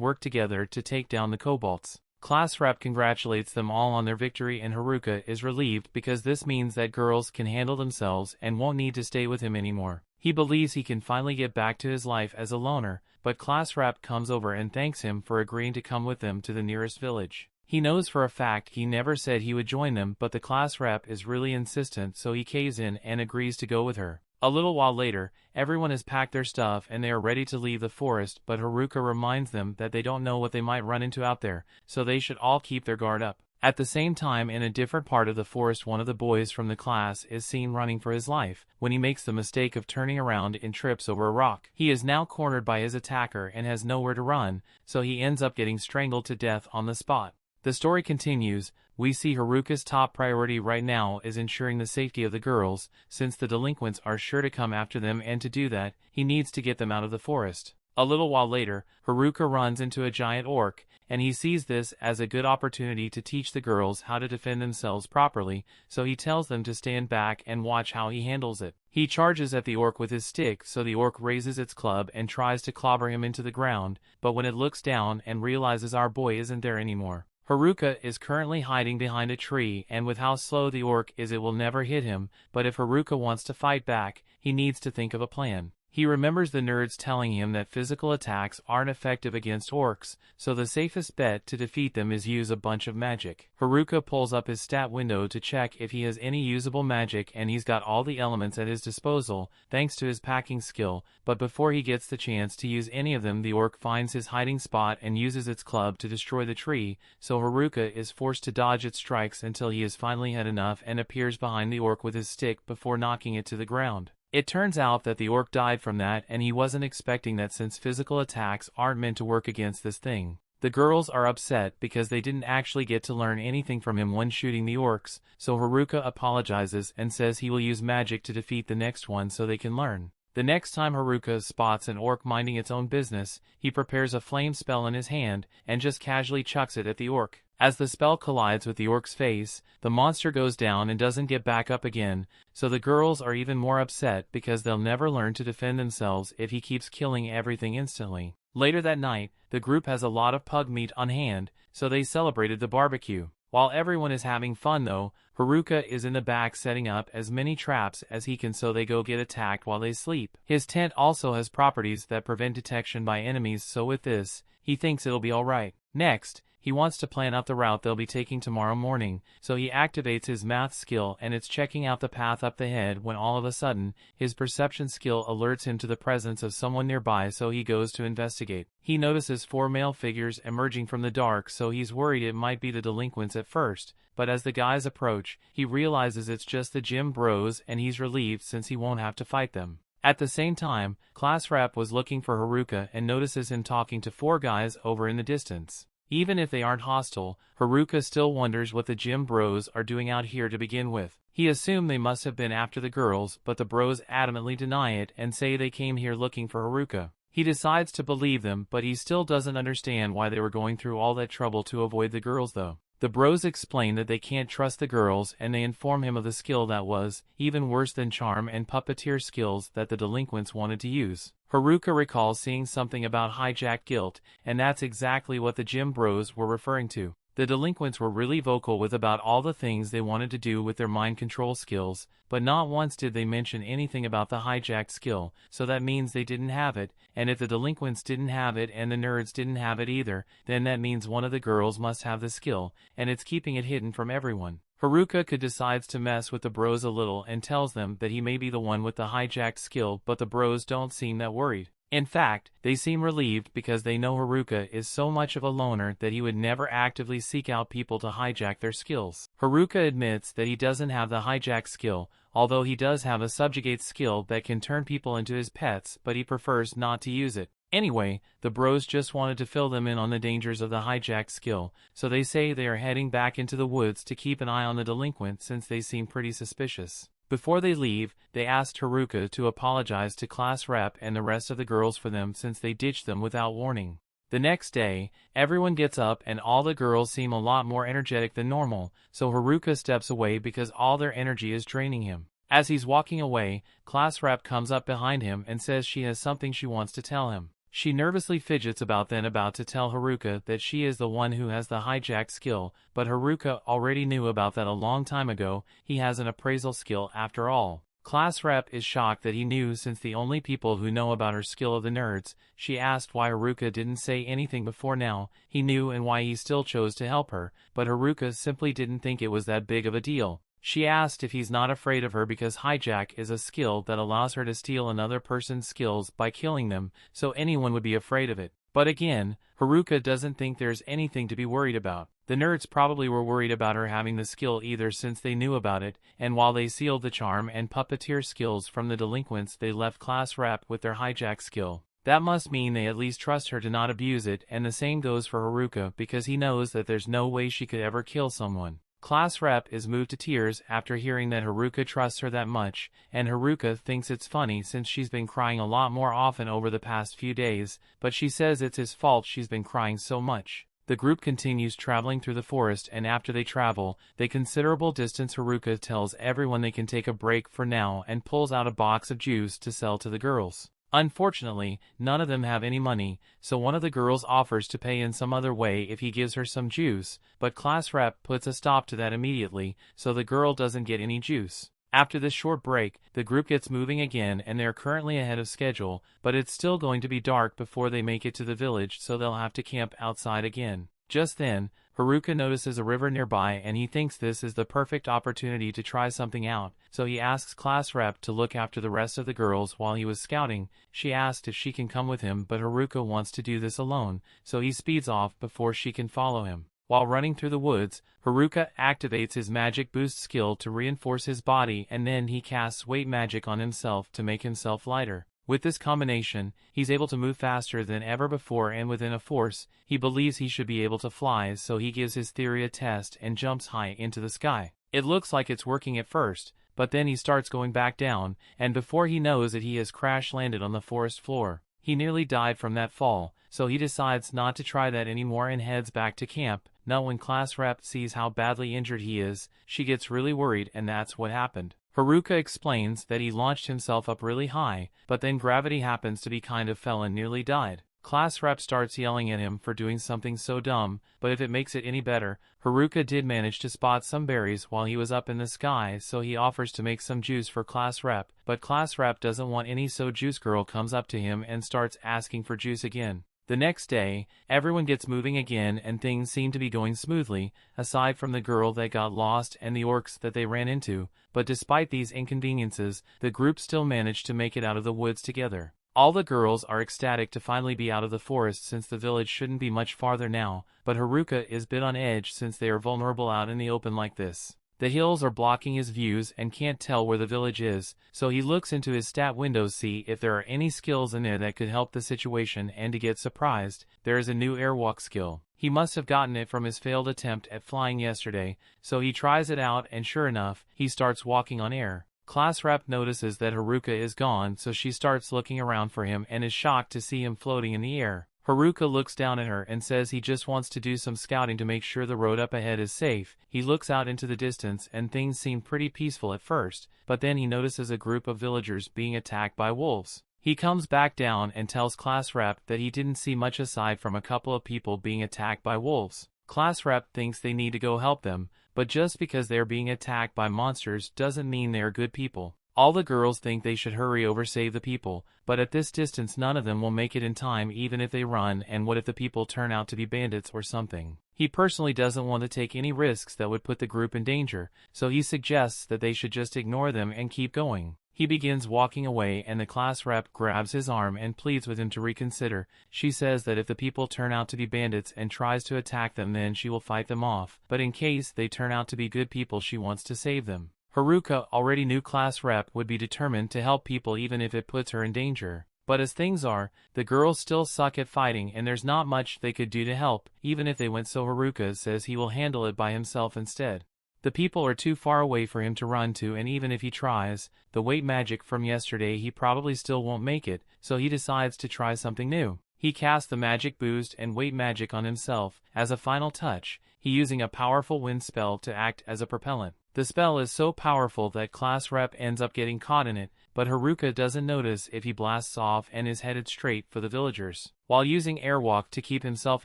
work together to take down the kobolds. Class rep congratulates them all on their victory and Haruka is relieved because this means that girls can handle themselves and won't need to stay with him anymore. He believes he can finally get back to his life as a loner, but class rep comes over and thanks him for agreeing to come with them to the nearest village. He knows for a fact he never said he would join them, but the class rep is really insistent, so he caves in and agrees to go with her. A little while later, everyone has packed their stuff and they are ready to leave the forest, but Haruka reminds them that they don't know what they might run into out there, so they should all keep their guard up. At the same time, in a different part of the forest, one of the boys from the class is seen running for his life, when he makes the mistake of turning around and trips over a rock. He is now cornered by his attacker and has nowhere to run, so he ends up getting strangled to death on the spot. The story continues. We see Haruka's top priority right now is ensuring the safety of the girls, since the delinquents are sure to come after them, and to do that, he needs to get them out of the forest. A little while later, Haruka runs into a giant orc, and he sees this as a good opportunity to teach the girls how to defend themselves properly, so he tells them to stand back and watch how he handles it. He charges at the orc with his stick, so the orc raises its club and tries to clobber him into the ground, but when it looks down and realizes our boy isn't there anymore. Haruka is currently hiding behind a tree, and with how slow the orc is, it will never hit him, but if Haruka wants to fight back, he needs to think of a plan. He remembers the nerds telling him that physical attacks aren't effective against orcs, so the safest bet to defeat them is use a bunch of magic. Haruka pulls up his stat window to check if he has any usable magic, and he's got all the elements at his disposal, thanks to his packing skill, but before he gets the chance to use any of them, the orc finds his hiding spot and uses its club to destroy the tree, so Haruka is forced to dodge its strikes until he has finally had enough and appears behind the orc with his stick before knocking it to the ground. It turns out that the orc died from that, and he wasn't expecting that since physical attacks aren't meant to work against this thing. The girls are upset because they didn't actually get to learn anything from him when shooting the orcs, so Haruka apologizes and says he will use magic to defeat the next one so they can learn. The next time Haruka spots an orc minding its own business, he prepares a flame spell in his hand and just casually chucks it at the orc. As the spell collides with the orc's face, the monster goes down and doesn't get back up again, so the girls are even more upset because they'll never learn to defend themselves if he keeps killing everything instantly. Later that night, the group has a lot of pug meat on hand, so they celebrated the barbecue. While everyone is having fun though, Haruka is in the back setting up as many traps as he can so they go get attacked while they sleep. His tent also has properties that prevent detection by enemies, so with this, he thinks it'll be alright. Next, he wants to plan out the route they'll be taking tomorrow morning, so he activates his math skill and it's checking out the path up the head when all of a sudden, his perception skill alerts him to the presence of someone nearby, so he goes to investigate. He notices 4 male figures emerging from the dark, so he's worried it might be the delinquents at first, but as the guys approach, he realizes it's just the gym bros and he's relieved since he won't have to fight them. At the same time, class rep was looking for Haruka and notices him talking to 4 guys over in the distance. Even if they aren't hostile, Haruka still wonders what the gym bros are doing out here to begin with. He assumed they must have been after the girls, but the bros adamantly deny it and say they came here looking for Haruka. He decides to believe them, but he still doesn't understand why they were going through all that trouble to avoid the girls though. The bros explain that they can't trust the girls, and they inform him of the skill that was even worse than charm and puppeteer skills that the delinquents wanted to use. Haruka recalls seeing something about hijack guilt, and that's exactly what the gym bros were referring to. The delinquents were really vocal with about all the things they wanted to do with their mind control skills, but not once did they mention anything about the hijack skill, so that means they didn't have it, and if the delinquents didn't have it and the nerds didn't have it either, then that means one of the girls must have the skill, and it's keeping it hidden from everyone. Haruka decides to mess with the bros a little and tells them that he may be the one with the hijacked skill, but the bros don't seem that worried. In fact, they seem relieved because they know Haruka is so much of a loner that he would never actively seek out people to hijack their skills. Haruka admits that he doesn't have the hijack skill, although he does have a subjugate skill that can turn people into his pets, but he prefers not to use it. Anyway, the bros just wanted to fill them in on the dangers of the hijack skill, so they say they are heading back into the woods to keep an eye on the delinquent since they seem pretty suspicious. Before they leave, they asked Haruka to apologize to class rep and the rest of the girls for them since they ditched them without warning. The next day, everyone gets up and all the girls seem a lot more energetic than normal, so Haruka steps away because all their energy is draining him. As he's walking away, class rep comes up behind him and says she has something she wants to tell him. She nervously fidgets about to tell Haruka that she is the one who has the hijack skill, but Haruka already knew about that a long time ago. He has an appraisal skill after all. Class rep is shocked that he knew since the only people who know about her skill are the nerds. She asked why Haruka didn't say anything before now. He knew and why he still chose to help her, but Haruka simply didn't think it was that big of a deal. She asked if he's not afraid of her because hijack is a skill that allows her to steal another person's skills by killing them, so anyone would be afraid of it. But again, Haruka doesn't think there's anything to be worried about. The nerds probably were worried about her having the skill either since they knew about it, and while they sealed the charm and puppeteer skills from the delinquents they left class rep with their hijack skill. That must mean they at least trust her to not abuse it, and the same goes for Haruka because he knows that there's no way she could ever kill someone. Class rep is moved to tears after hearing that Haruka trusts her that much, and Haruka thinks it's funny since she's been crying a lot more often over the past few days, but she says it's his fault she's been crying so much. The group continues traveling through the forest, and after they travel the considerable distance, Haruka tells everyone they can take a break for now and pulls out a box of juice to sell to the girls. Unfortunately, none of them have any money, so one of the girls offers to pay in some other way if he gives her some juice, but class rep puts a stop to that immediately, so the girl doesn't get any juice. After this short break, the group gets moving again and they're currently ahead of schedule, but it's still going to be dark before they make it to the village, so they'll have to camp outside again. Just then, Haruka notices a river nearby and he thinks this is the perfect opportunity to try something out, so he asks class rep to look after the rest of the girls while he was scouting. She asked if she can come with him, but Haruka wants to do this alone, so he speeds off before she can follow him. While running through the woods, Haruka activates his magic boost skill to reinforce his body, and then he casts weight magic on himself to make himself lighter. With this combination, he's able to move faster than ever before, and within a force, he believes he should be able to fly, so he gives his theory a test and jumps high into the sky. It looks like it's working at first, but then he starts going back down, and before he knows it he has crash landed on the forest floor. He nearly died from that fall, so he decides not to try that anymore and heads back to camp. Now when class rep sees how badly injured he is, she gets really worried, and that's what happened. Haruka explains that he launched himself up really high, but then gravity happens to be kind of fell and nearly died. Class rep starts yelling at him for doing something so dumb, but if it makes it any better, Haruka did manage to spot some berries while he was up in the sky, so he offers to make some juice for class rep, but class rep doesn't want any, so Juice Girl comes up to him and starts asking for juice again. The next day, everyone gets moving again and things seem to be going smoothly, aside from the girl that got lost and the orcs that they ran into, but despite these inconveniences, the group still managed to make it out of the woods together. All the girls are ecstatic to finally be out of the forest since the village shouldn't be much farther now, but Haruka is a bit on edge since they are vulnerable out in the open like this. The hills are blocking his views and can't tell where the village is, so he looks into his stat windows to see if there are any skills in there that could help the situation, and to get surprised, there is a new airwalk skill. He must have gotten it from his failed attempt at flying yesterday, so he tries it out and sure enough, he starts walking on air. Class rep notices that Haruka is gone, so she starts looking around for him and is shocked to see him floating in the air. Haruka looks down at her and says he just wants to do some scouting to make sure the road up ahead is safe. He looks out into the distance and things seem pretty peaceful at first, but then he notices a group of villagers being attacked by wolves. He comes back down and tells class rep that he didn't see much aside from a couple of people being attacked by wolves. Class rep thinks they need to go help them, but just because they are being attacked by monsters doesn't mean they are good people. All the girls think they should hurry over save the people, but at this distance none of them will make it in time even if they run, and what if the people turn out to be bandits or something? He personally doesn't want to take any risks that would put the group in danger, so he suggests that they should just ignore them and keep going. He begins walking away and the class rep grabs his arm and pleads with him to reconsider. She says that if the people turn out to be bandits and tries to attack them, then she will fight them off, but in case they turn out to be good people, she wants to save them. Haruka already knew class rep would be determined to help people even if it puts her in danger. But as things are, the girls still suck at fighting and there's not much they could do to help, even if they went, so Haruka says he will handle it by himself instead. The people are too far away for him to run to, and even if he tries, the weight magic from yesterday, he probably still won't make it, so he decides to try something new. He casts the magic boost and weight magic on himself. As a final touch, he using a powerful wind spell to act as a propellant. The spell is so powerful that class rep ends up getting caught in it, but Haruka doesn't notice if he blasts off and is headed straight for the villagers. While using airwalk to keep himself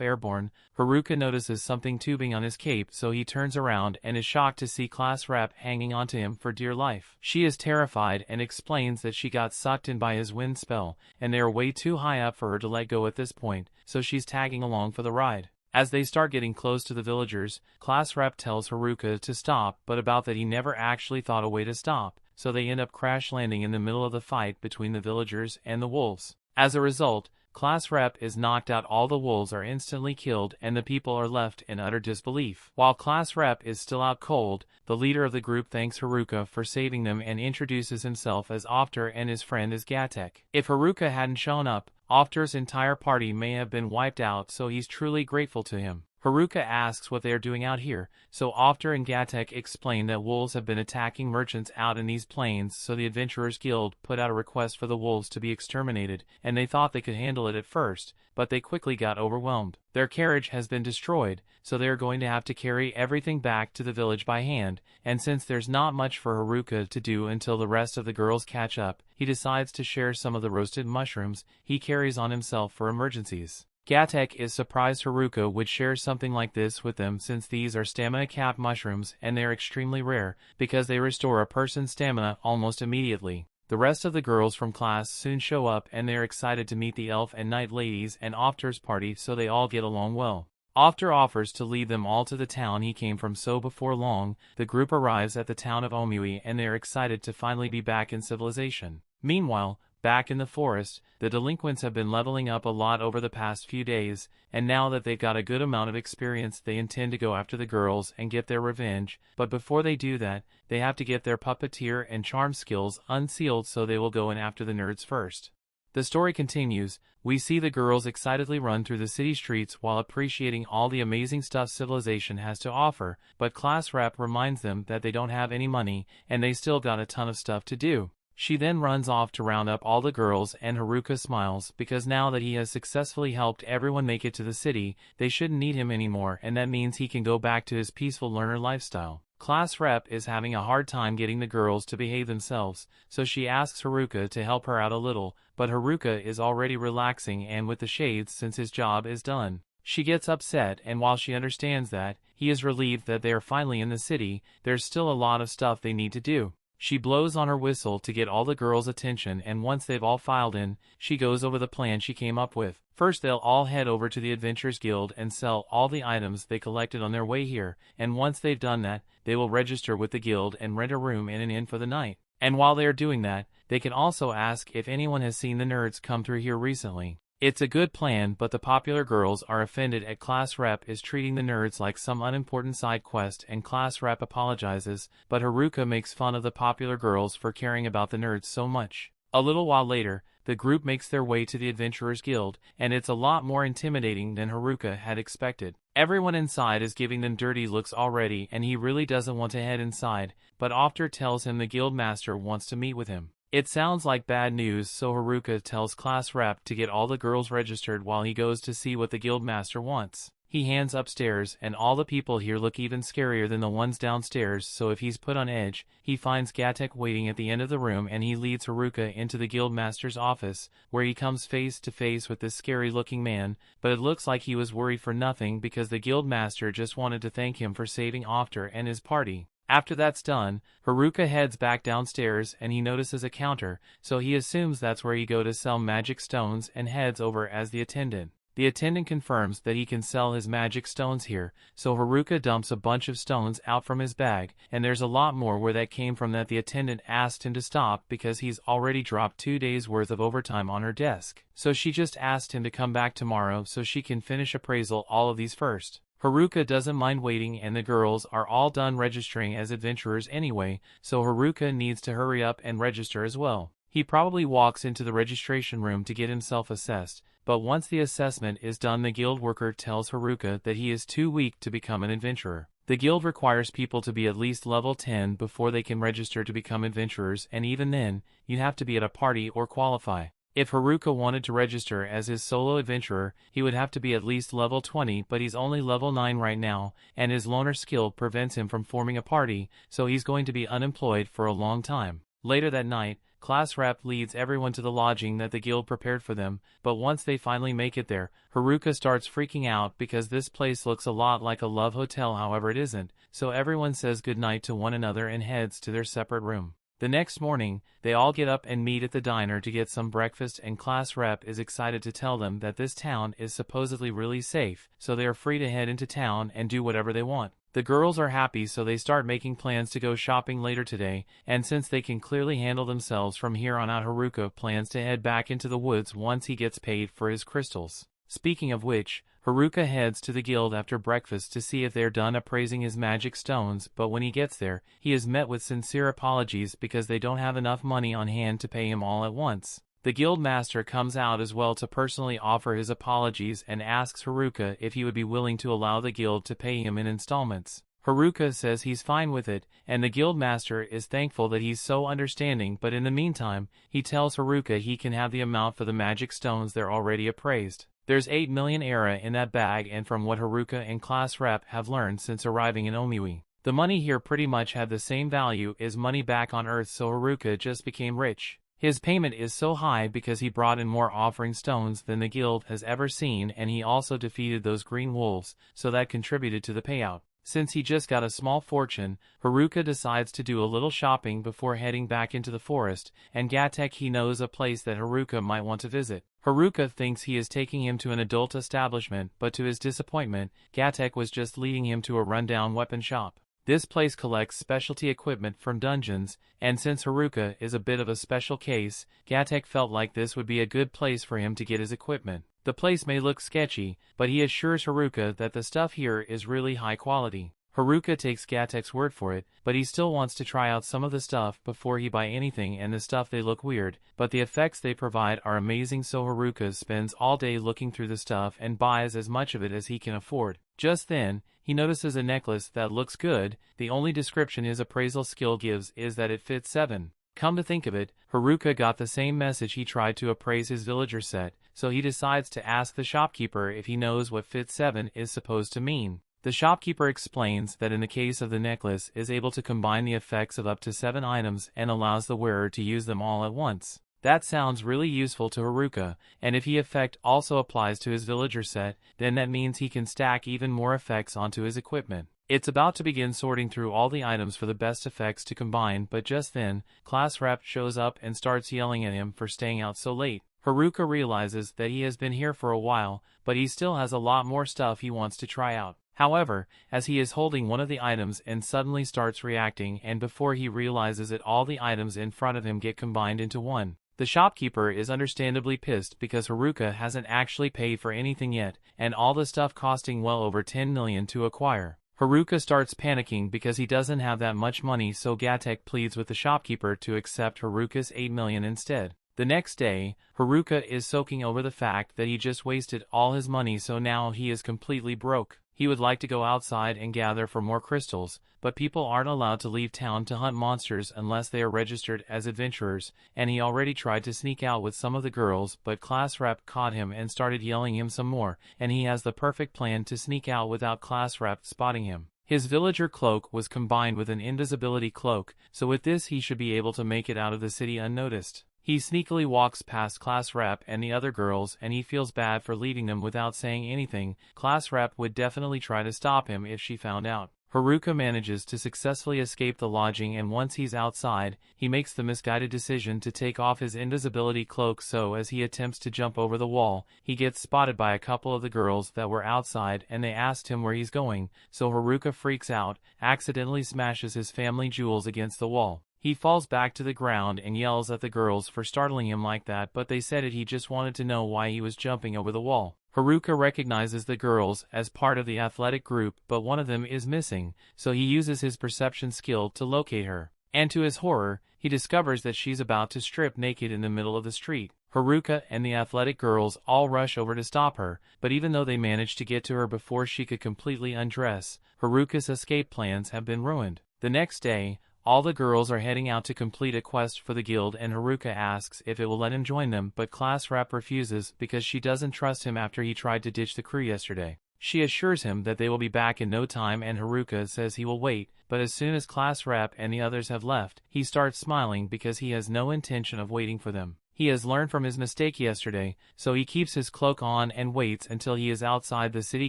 airborne, Haruka notices something tubing on his cape, so he turns around and is shocked to see class rep hanging onto him for dear life. She is terrified and explains that she got sucked in by his wind spell, and they are way too high up for her to let go at this point, so she's tagging along for the ride. As they start getting close to the villagers, class rep tells Haruka to stop, but about that he never actually thought a way to stop, so they end up crash landing in the middle of the fight between the villagers and the wolves. As a result, class rep is knocked out, all the wolves are instantly killed, and the people are left in utter disbelief. While class rep is still out cold, the leader of the group thanks Haruka for saving them and introduces himself as Ofter and his friend as Gatek. If Haruka hadn't shown up, Ofter's entire party may have been wiped out, so he's truly grateful to him. Haruka asks what they are doing out here, so Ofter and Gatek explain that wolves have been attacking merchants out in these plains, so the Adventurers Guild put out a request for the wolves to be exterminated, and they thought they could handle it at first, but they quickly got overwhelmed. Their carriage has been destroyed, so they are going to have to carry everything back to the village by hand, and since there's not much for Haruka to do until the rest of the girls catch up, he decides to share some of the roasted mushrooms he carries on himself for emergencies. Gatek is surprised Haruka would share something like this with them, since these are stamina-capped mushrooms and they are extremely rare, because they restore a person's stamina almost immediately. The rest of the girls from class soon show up and they are excited to meet the elf and knight ladies and Ofter's party, so they all get along well. Ofter offers to lead them all to the town he came from, so before long, the group arrives at the town of Omui and they are excited to finally be back in civilization. Meanwhile, back in the forest, the delinquents have been leveling up a lot over the past few days, and now that they've got a good amount of experience, they intend to go after the girls and get their revenge, but before they do that, they have to get their puppeteer and charm skills unsealed, so they will go in after the nerds first. The story continues. We see the girls excitedly run through the city streets while appreciating all the amazing stuff civilization has to offer, but class rep reminds them that they don't have any money, and they still got a ton of stuff to do. She then runs off to round up all the girls, and Haruka smiles, because now that he has successfully helped everyone make it to the city, they shouldn't need him anymore, and that means he can go back to his peaceful learner lifestyle. Class rep is having a hard time getting the girls to behave themselves, so she asks Haruka to help her out a little, but Haruka is already relaxing and with the shades since his job is done. She gets upset, and while she understands that, he is relieved that they are finally in the city, there's still a lot of stuff they need to do. She blows on her whistle to get all the girls' attention, and once they've all filed in, she goes over the plan she came up with. First, they'll all head over to the Adventurers Guild and sell all the items they collected on their way here, and once they've done that, they will register with the guild and rent a room in an inn for the night. And while they are doing that, they can also ask if anyone has seen the nerds come through here recently. It's a good plan, but the popular girls are offended at class rep is treating the nerds like some unimportant side quest, and class rep apologizes, but Haruka makes fun of the popular girls for caring about the nerds so much. A little while later, the group makes their way to the Adventurers Guild, and it's a lot more intimidating than Haruka had expected. Everyone inside is giving them dirty looks already, and he really doesn't want to head inside, but Ofter tells him the guild master wants to meet with him. It sounds like bad news, so Haruka tells class rep to get all the girls registered while he goes to see what the guild master wants. He hands upstairs, and all the people here look even scarier than the ones downstairs, so if he's put on edge, he finds Gatek waiting at the end of the room, and he leads Haruka into the guild master's office, where he comes face to face with this scary-looking man, but it looks like he was worried for nothing because the guild master just wanted to thank him for saving Ofter and his party. After that's done, Haruka heads back downstairs and he notices a counter, so he assumes that's where you go to sell magic stones and heads over as the attendant. The attendant confirms that he can sell his magic stones here, so Haruka dumps a bunch of stones out from his bag, and there's a lot more where that came from that the attendant asked him to stop because he's already dropped 2 days worth of overtime on her desk. So she just asked him to come back tomorrow so she can finish appraisal all of these first. Haruka doesn't mind waiting, and the girls are all done registering as adventurers anyway, so Haruka needs to hurry up and register as well. He probably walks into the registration room to get himself assessed, but once the assessment is done, the guild worker tells Haruka that he is too weak to become an adventurer. The guild requires people to be at least level 10 before they can register to become adventurers, and even then, you have to be at a party or qualify. If Haruka wanted to register as his solo adventurer, he would have to be at least level 20, but he's only level 9 right now, and his loner skill prevents him from forming a party, so he's going to be unemployed for a long time. Later that night, class rep leads everyone to the lodging that the guild prepared for them, but once they finally make it there, Haruka starts freaking out because this place looks a lot like a love hotel. However, it isn't, so everyone says goodnight to one another and heads to their separate room. The next morning, they all get up and meet at the diner to get some breakfast, and class rep is excited to tell them that this town is supposedly really safe, so they are free to head into town and do whatever they want. The girls are happy, so they start making plans to go shopping later today, and since they can clearly handle themselves from here on out, Haruka plans to head back into the woods once he gets paid for his crystals. Speaking of which, Haruka heads to the guild after breakfast to see if they're done appraising his magic stones, but when he gets there, he is met with sincere apologies because they don't have enough money on hand to pay him all at once. The guild master comes out as well to personally offer his apologies and asks Haruka if he would be willing to allow the guild to pay him in installments. Haruka says he's fine with it, and the guild master is thankful that he's so understanding, but in the meantime, he tells Haruka he can have the amount for the magic stones they're already appraised. There's 8 million era in that bag, and from what Haruka and class rep have learned since arriving in Omiwi, the money here pretty much had the same value as money back on Earth, so Haruka just became rich. His payment is so high because he brought in more offering stones than the guild has ever seen, and he also defeated those green wolves, so that contributed to the payout. Since he just got a small fortune, Haruka decides to do a little shopping before heading back into the forest, and Gatek he knows a place that Haruka might want to visit. Haruka thinks he is taking him to an adult establishment, but to his disappointment, Gatek was just leading him to a rundown weapon shop. This place collects specialty equipment from dungeons, and since Haruka is a bit of a special case, Gatek felt like this would be a good place for him to get his equipment. The place may look sketchy, but he assures Haruka that the stuff here is really high quality. Haruka takes Gatek's word for it, but he still wants to try out some of the stuff before he buy anything, and the stuff they look weird, but the effects they provide are amazing, so Haruka spends all day looking through the stuff and buys as much of it as he can afford. Just then, he notices a necklace that looks good. The only description his appraisal skill gives is that it fits 7. Come to think of it, Haruka got the same message he tried to appraise his villager set, so he decides to ask the shopkeeper if he knows what fit 7 is supposed to mean. The shopkeeper explains that in the case of the necklace is able to combine the effects of up to 7 items and allows the wearer to use them all at once. That sounds really useful to Haruka, and if the effect also applies to his villager set, then that means he can stack even more effects onto his equipment. It's about to begin sorting through all the items for the best effects to combine, but just then, class rep shows up and starts yelling at him for staying out so late. Haruka realizes that he has been here for a while, but he still has a lot more stuff he wants to try out. However, as he is holding one of the items and suddenly starts reacting, and before he realizes it, all the items in front of him get combined into one. The shopkeeper is understandably pissed because Haruka hasn't actually paid for anything yet, and all the stuff costing well over 10 million to acquire. Haruka starts panicking because he doesn't have that much money, so Gatek pleads with the shopkeeper to accept Haruka's 8 million instead. The next day, Haruka is soaking over the fact that he just wasted all his money, so now he is completely broke. He would like to go outside and gather for more crystals, but people aren't allowed to leave town to hunt monsters unless they are registered as adventurers, and he already tried to sneak out with some of the girls, but class rep caught him and started yelling him some more, and he has the perfect plan to sneak out without class rep spotting him. His villager cloak was combined with an invisibility cloak, so with this he should be able to make it out of the city unnoticed. He sneakily walks past class rep and the other girls, and he feels bad for leaving them without saying anything. Class rep would definitely try to stop him if she found out. Haruka manages to successfully escape the lodging, and once he's outside, he makes the misguided decision to take off his invisibility cloak, so as he attempts to jump over the wall, he gets spotted by a couple of the girls that were outside and they asked him where he's going, so Haruka freaks out, accidentally smashes his family jewels against the wall. He falls back to the ground and yells at the girls for startling him like that, but they said he just wanted to know why he was jumping over the wall. Haruka recognizes the girls as part of the athletic group, but one of them is missing, so he uses his perception skill to locate her. And to his horror, he discovers that she's about to strip naked in the middle of the street. Haruka and the athletic girls all rush over to stop her, but even though they manage to get to her before she could completely undress, Haruka's escape plans have been ruined. The next day, all the girls are heading out to complete a quest for the guild, and Haruka asks if it will let him join them, but class rep refuses because she doesn't trust him after he tried to ditch the crew yesterday. She assures him that they will be back in no time, and Haruka says he will wait, but as soon as class rep and the others have left, he starts smiling because he has no intention of waiting for them. He has learned from his mistake yesterday, so he keeps his cloak on and waits until he is outside the city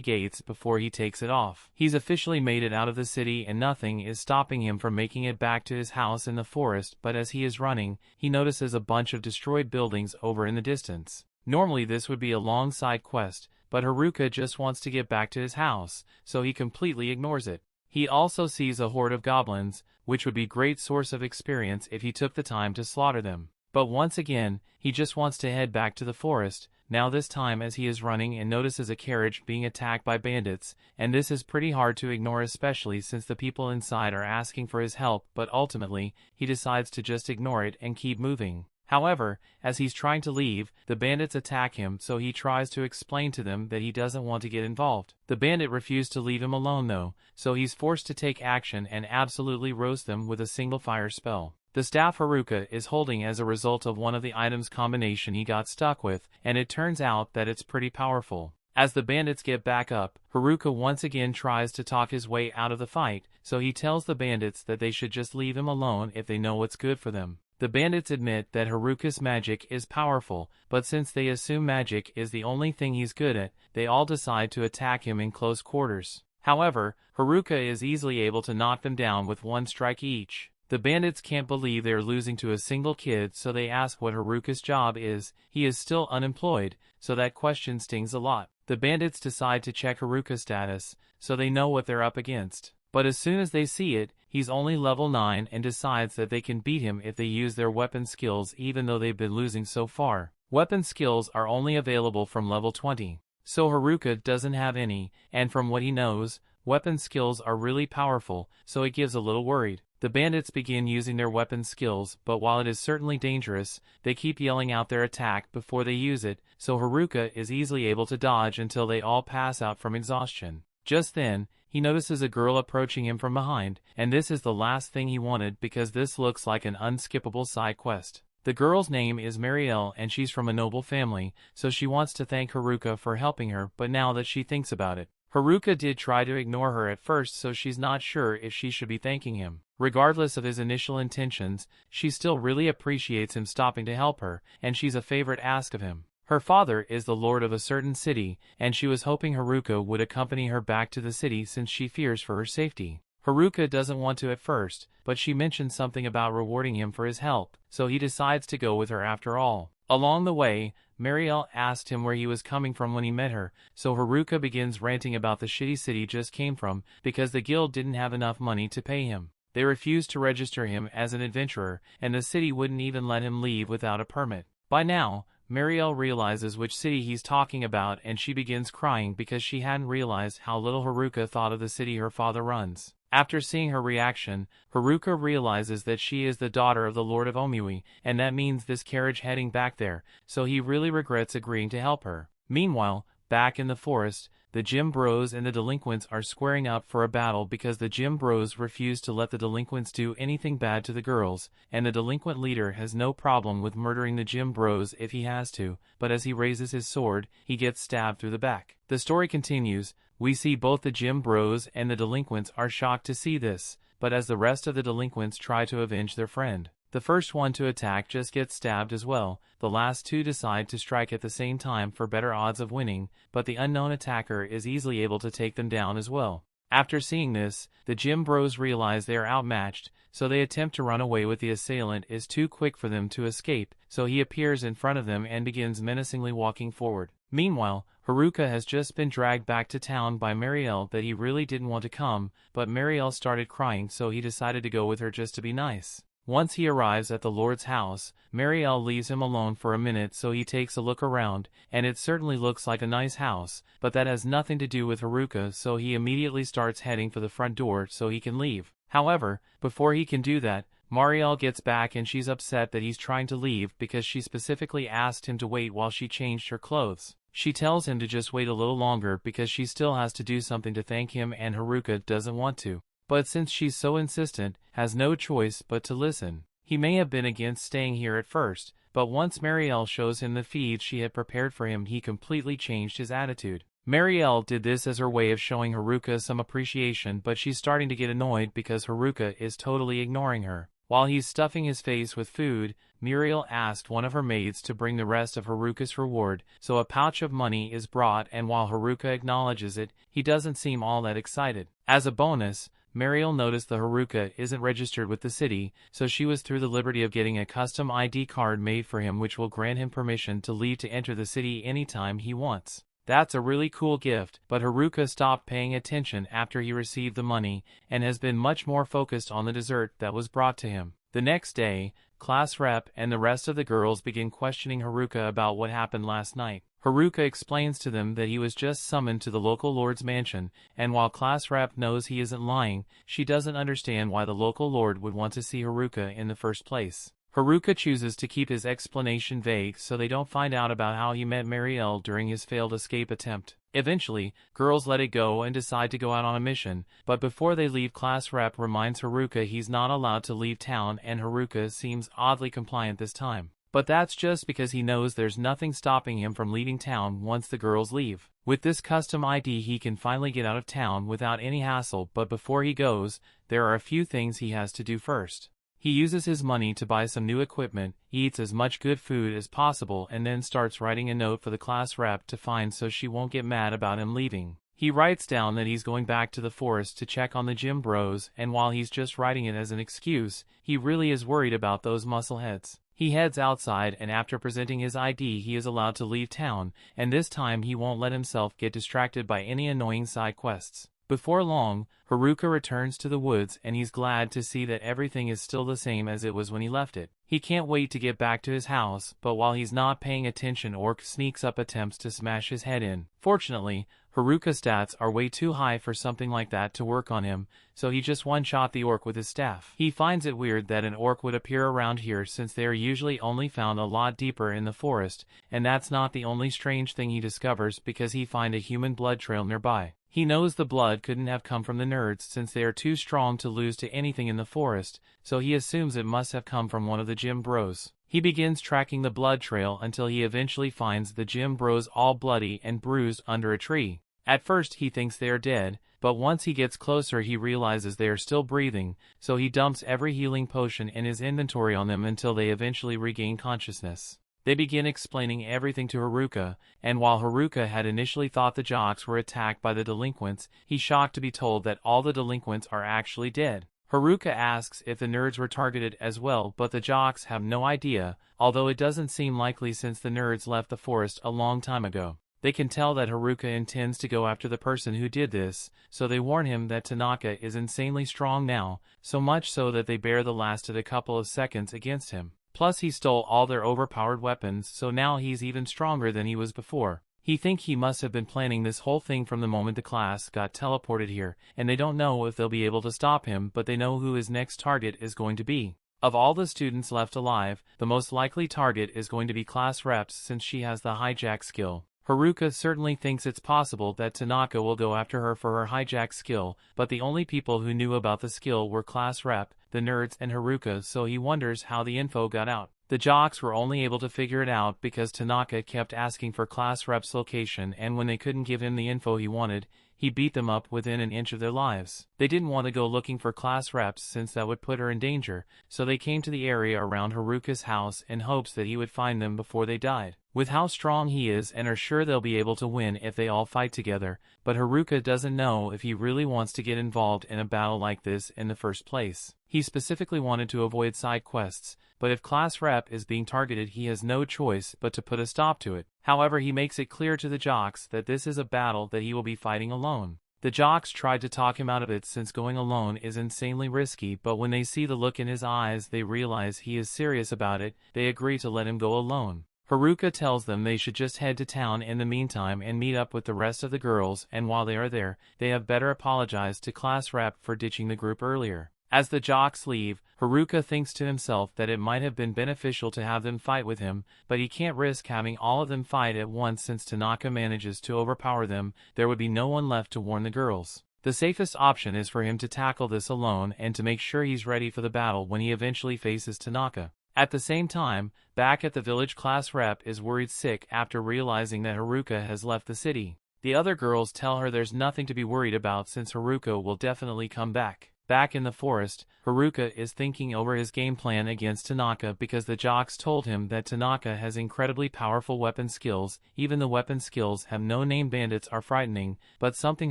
gates before he takes it off. He's officially made it out of the city and nothing is stopping him from making it back to his house in the forest, but as he is running, he notices a bunch of destroyed buildings over in the distance. Normally this would be a long side quest, but Haruka just wants to get back to his house, so he completely ignores it. He also sees a horde of goblins, which would be a great source of experience if he took the time to slaughter them. But once again, he just wants to head back to the forest, now this time as he is running and notices a carriage being attacked by bandits, and this is pretty hard to ignore, especially since the people inside are asking for his help, but ultimately, he decides to just ignore it and keep moving. However, as he's trying to leave, the bandits attack him, so he tries to explain to them that he doesn't want to get involved. The bandit refused to leave him alone though, so he's forced to take action and absolutely roast them with a single fire spell. The staff Haruka is holding as a result of one of the items combination he got stuck with, and it turns out that it's pretty powerful. As the bandits get back up, Haruka once again tries to talk his way out of the fight, so he tells the bandits that they should just leave him alone if they know what's good for them. The bandits admit that Haruka's magic is powerful, but since they assume magic is the only thing he's good at, they all decide to attack him in close quarters. However, Haruka is easily able to knock them down with one strike each. The bandits can't believe they are losing to a single kid, so they ask what Haruka's job is. He is still unemployed, so that question stings a lot. The bandits decide to check Haruka's status, so they know what they're up against. But as soon as they see it, he's only level 9 and decides that they can beat him if they use their weapon skills, even though they've been losing so far. Weapon skills are only available from level 20. So Haruka doesn't have any, and from what he knows, weapon skills are really powerful, so he gets a little worried. The bandits begin using their weapon skills, but while it is certainly dangerous, they keep yelling out their attack before they use it, so Haruka is easily able to dodge until they all pass out from exhaustion. Just then, he notices a girl approaching him from behind, and this is the last thing he wanted because this looks like an unskippable side quest. The girl's name is Marielle and she's from a noble family, so she wants to thank Haruka for helping her, but now that she thinks about it, Haruka did try to ignore her at first, so she's not sure if she should be thanking him. Regardless of his initial intentions, she still really appreciates him stopping to help her, and she's a favorite ask of him. Her father is the lord of a certain city, and she was hoping Haruka would accompany her back to the city since she fears for her safety. Haruka doesn't want to at first, but she mentions something about rewarding him for his help, so he decides to go with her after all. Along the way, Marielle asked him where he was coming from when he met her, so Haruka begins ranting about the shitty city he just came from because the guild didn't have enough money to pay him. They refused to register him as an adventurer, and the city wouldn't even let him leave without a permit. By now, Marielle realizes which city he's talking about, and she begins crying because she hadn't realized how little Haruka thought of the city her father runs. After seeing her reaction, Haruka realizes that she is the daughter of the Lord of Omui, and that means this carriage heading back there, so he really regrets agreeing to help her. Meanwhile, back in the forest, the gym bros and the delinquents are squaring up for a battle because the gym bros refuse to let the delinquents do anything bad to the girls, and the delinquent leader has no problem with murdering the gym bros if he has to, but as he raises his sword, he gets stabbed through the back. The story continues. We see both the gym bros and the delinquents are shocked to see this, but as the rest of the delinquents try to avenge their friend, the first one to attack just gets stabbed as well. The last two decide to strike at the same time for better odds of winning, but the unknown attacker is easily able to take them down as well. After seeing this, the gym bros realize they are outmatched, so they attempt to run away, with the assailant is too quick for them to escape, so he appears in front of them and begins menacingly walking forward. Meanwhile, Haruka has just been dragged back to town by Marielle that he really didn't want to come, but Marielle started crying, so he decided to go with her just to be nice. Once he arrives at the Lord's house, Marielle leaves him alone for a minute, so he takes a look around, and it certainly looks like a nice house, but that has nothing to do with Haruka, so he immediately starts heading for the front door so he can leave. However, before he can do that, Marielle gets back and she's upset that he's trying to leave because she specifically asked him to wait while she changed her clothes. She tells him to just wait a little longer because she still has to do something to thank him, and Haruka doesn't want to. But since she's so insistent, has no choice but to listen. He may have been against staying here at first, but once Marielle shows him the feed she had prepared for him, he completely changed his attitude. Marielle did this as her way of showing Haruka some appreciation, but she's starting to get annoyed because Haruka is totally ignoring her. While he's stuffing his face with food, Muriel asked one of her maids to bring the rest of Haruka's reward, so a pouch of money is brought, and while Haruka acknowledges it, he doesn't seem all that excited. As a bonus, Mariel noticed the Haruka isn't registered with the city, so she was through the liberty of getting a custom ID card made for him which will grant him permission to leave to enter the city anytime he wants. That's a really cool gift, but Haruka stopped paying attention after he received the money, and has been much more focused on the dessert that was brought to him. The next day, class rep and the rest of the girls begin questioning Haruka about what happened last night. Haruka explains to them that he was just summoned to the local lord's mansion, and while class rep knows he isn't lying, she doesn't understand why the local lord would want to see Haruka in the first place. Haruka chooses to keep his explanation vague so they don't find out about how he met Marielle during his failed escape attempt. Eventually, girls let it go and decide to go out on a mission, but before they leave, class rep reminds Haruka he's not allowed to leave town, and Haruka seems oddly compliant this time. But that's just because he knows there's nothing stopping him from leaving town once the girls leave. With this custom ID he can finally get out of town without any hassle, but before he goes, there are a few things he has to do first. He uses his money to buy some new equipment, eats as much good food as possible, and then starts writing a note for the class rep to find so she won't get mad about him leaving. He writes down that he's going back to the forest to check on the gym bros, and while he's just writing it as an excuse, he really is worried about those muscleheads. He heads outside, and after presenting his ID he is allowed to leave town, and this time he won't let himself get distracted by any annoying side quests. Before long, Haruka returns to the woods, and he's glad to see that everything is still the same as it was when he left it. He can't wait to get back to his house, but while he's not paying attention, Orc sneaks up, attempts to smash his head in. Fortunately, Haruka's stats are way too high for something like that to work on him, so he just one-shot the orc with his staff. He finds it weird that an orc would appear around here since they are usually only found a lot deeper in the forest, and that's not the only strange thing he discovers because he finds a human blood trail nearby. He knows the blood couldn't have come from the nerds since they are too strong to lose to anything in the forest, so he assumes it must have come from one of the gym bros. He begins tracking the blood trail until he eventually finds the gym bros all bloody and bruised under a tree. At first he thinks they are dead, but once he gets closer he realizes they are still breathing, so he dumps every healing potion in his inventory on them until they eventually regain consciousness. They begin explaining everything to Haruka, and while Haruka had initially thought the jocks were attacked by the delinquents, he's shocked to be told that all the delinquents are actually dead. Haruka asks if the nerds were targeted as well, but the jocks have no idea, although it doesn't seem likely since the nerds left the forest a long time ago. They can tell that Haruka intends to go after the person who did this, so they warn him that Tanaka is insanely strong now, so much so that they barely lasted a couple of seconds against him. Plus he stole all their overpowered weapons, so now he's even stronger than he was before. He thinks he must have been planning this whole thing from the moment the class got teleported here, and they don't know if they'll be able to stop him, but they know who his next target is going to be. Of all the students left alive, the most likely target is going to be class reps since she has the hijack skill. Haruka certainly thinks it's possible that Tanaka will go after her for her hijack skill, but the only people who knew about the skill were class rep, the nerds, and Haruka, so he wonders how the info got out. The jocks were only able to figure it out because Tanaka kept asking for class rep's location, and when they couldn't give him the info he wanted, he beat them up within an inch of their lives. They didn't want to go looking for class reps since that would put her in danger, so they came to the area around Haruka's house in hopes that he would find them before they died. with how strong he is and are sure they'll be able to win if they all fight together, but Haruka doesn't know if he really wants to get involved in a battle like this in the first place. He specifically wanted to avoid side quests, but if class rep is being targeted he has no choice but to put a stop to it. However, he makes it clear to the jocks that this is a battle that he will be fighting alone. The jocks tried to talk him out of it since going alone is insanely risky, but when they see the look in his eyes they realize he is serious about it. They agree to let him go alone. Haruka tells them they should just head to town in the meantime and meet up with the rest of the girls, and while they are there, they have better apologize to class rep for ditching the group earlier. As the jocks leave, Haruka thinks to himself that it might have been beneficial to have them fight with him, but he can't risk having all of them fight at once since Tanaka manages to overpower them. There would be no one left to warn the girls. The safest option is for him to tackle this alone and to make sure he's ready for the battle when he eventually faces Tanaka. At the same time, back at the village, class rep is worried sick after realizing that Haruka has left the city. The other girls tell her there's nothing to be worried about since Haruka will definitely come back. Back in the forest, Haruka is thinking over his game plan against Tanaka because the jocks told him that Tanaka has incredibly powerful weapon skills. Even the weapon skills have no name. Bandits are frightening, but something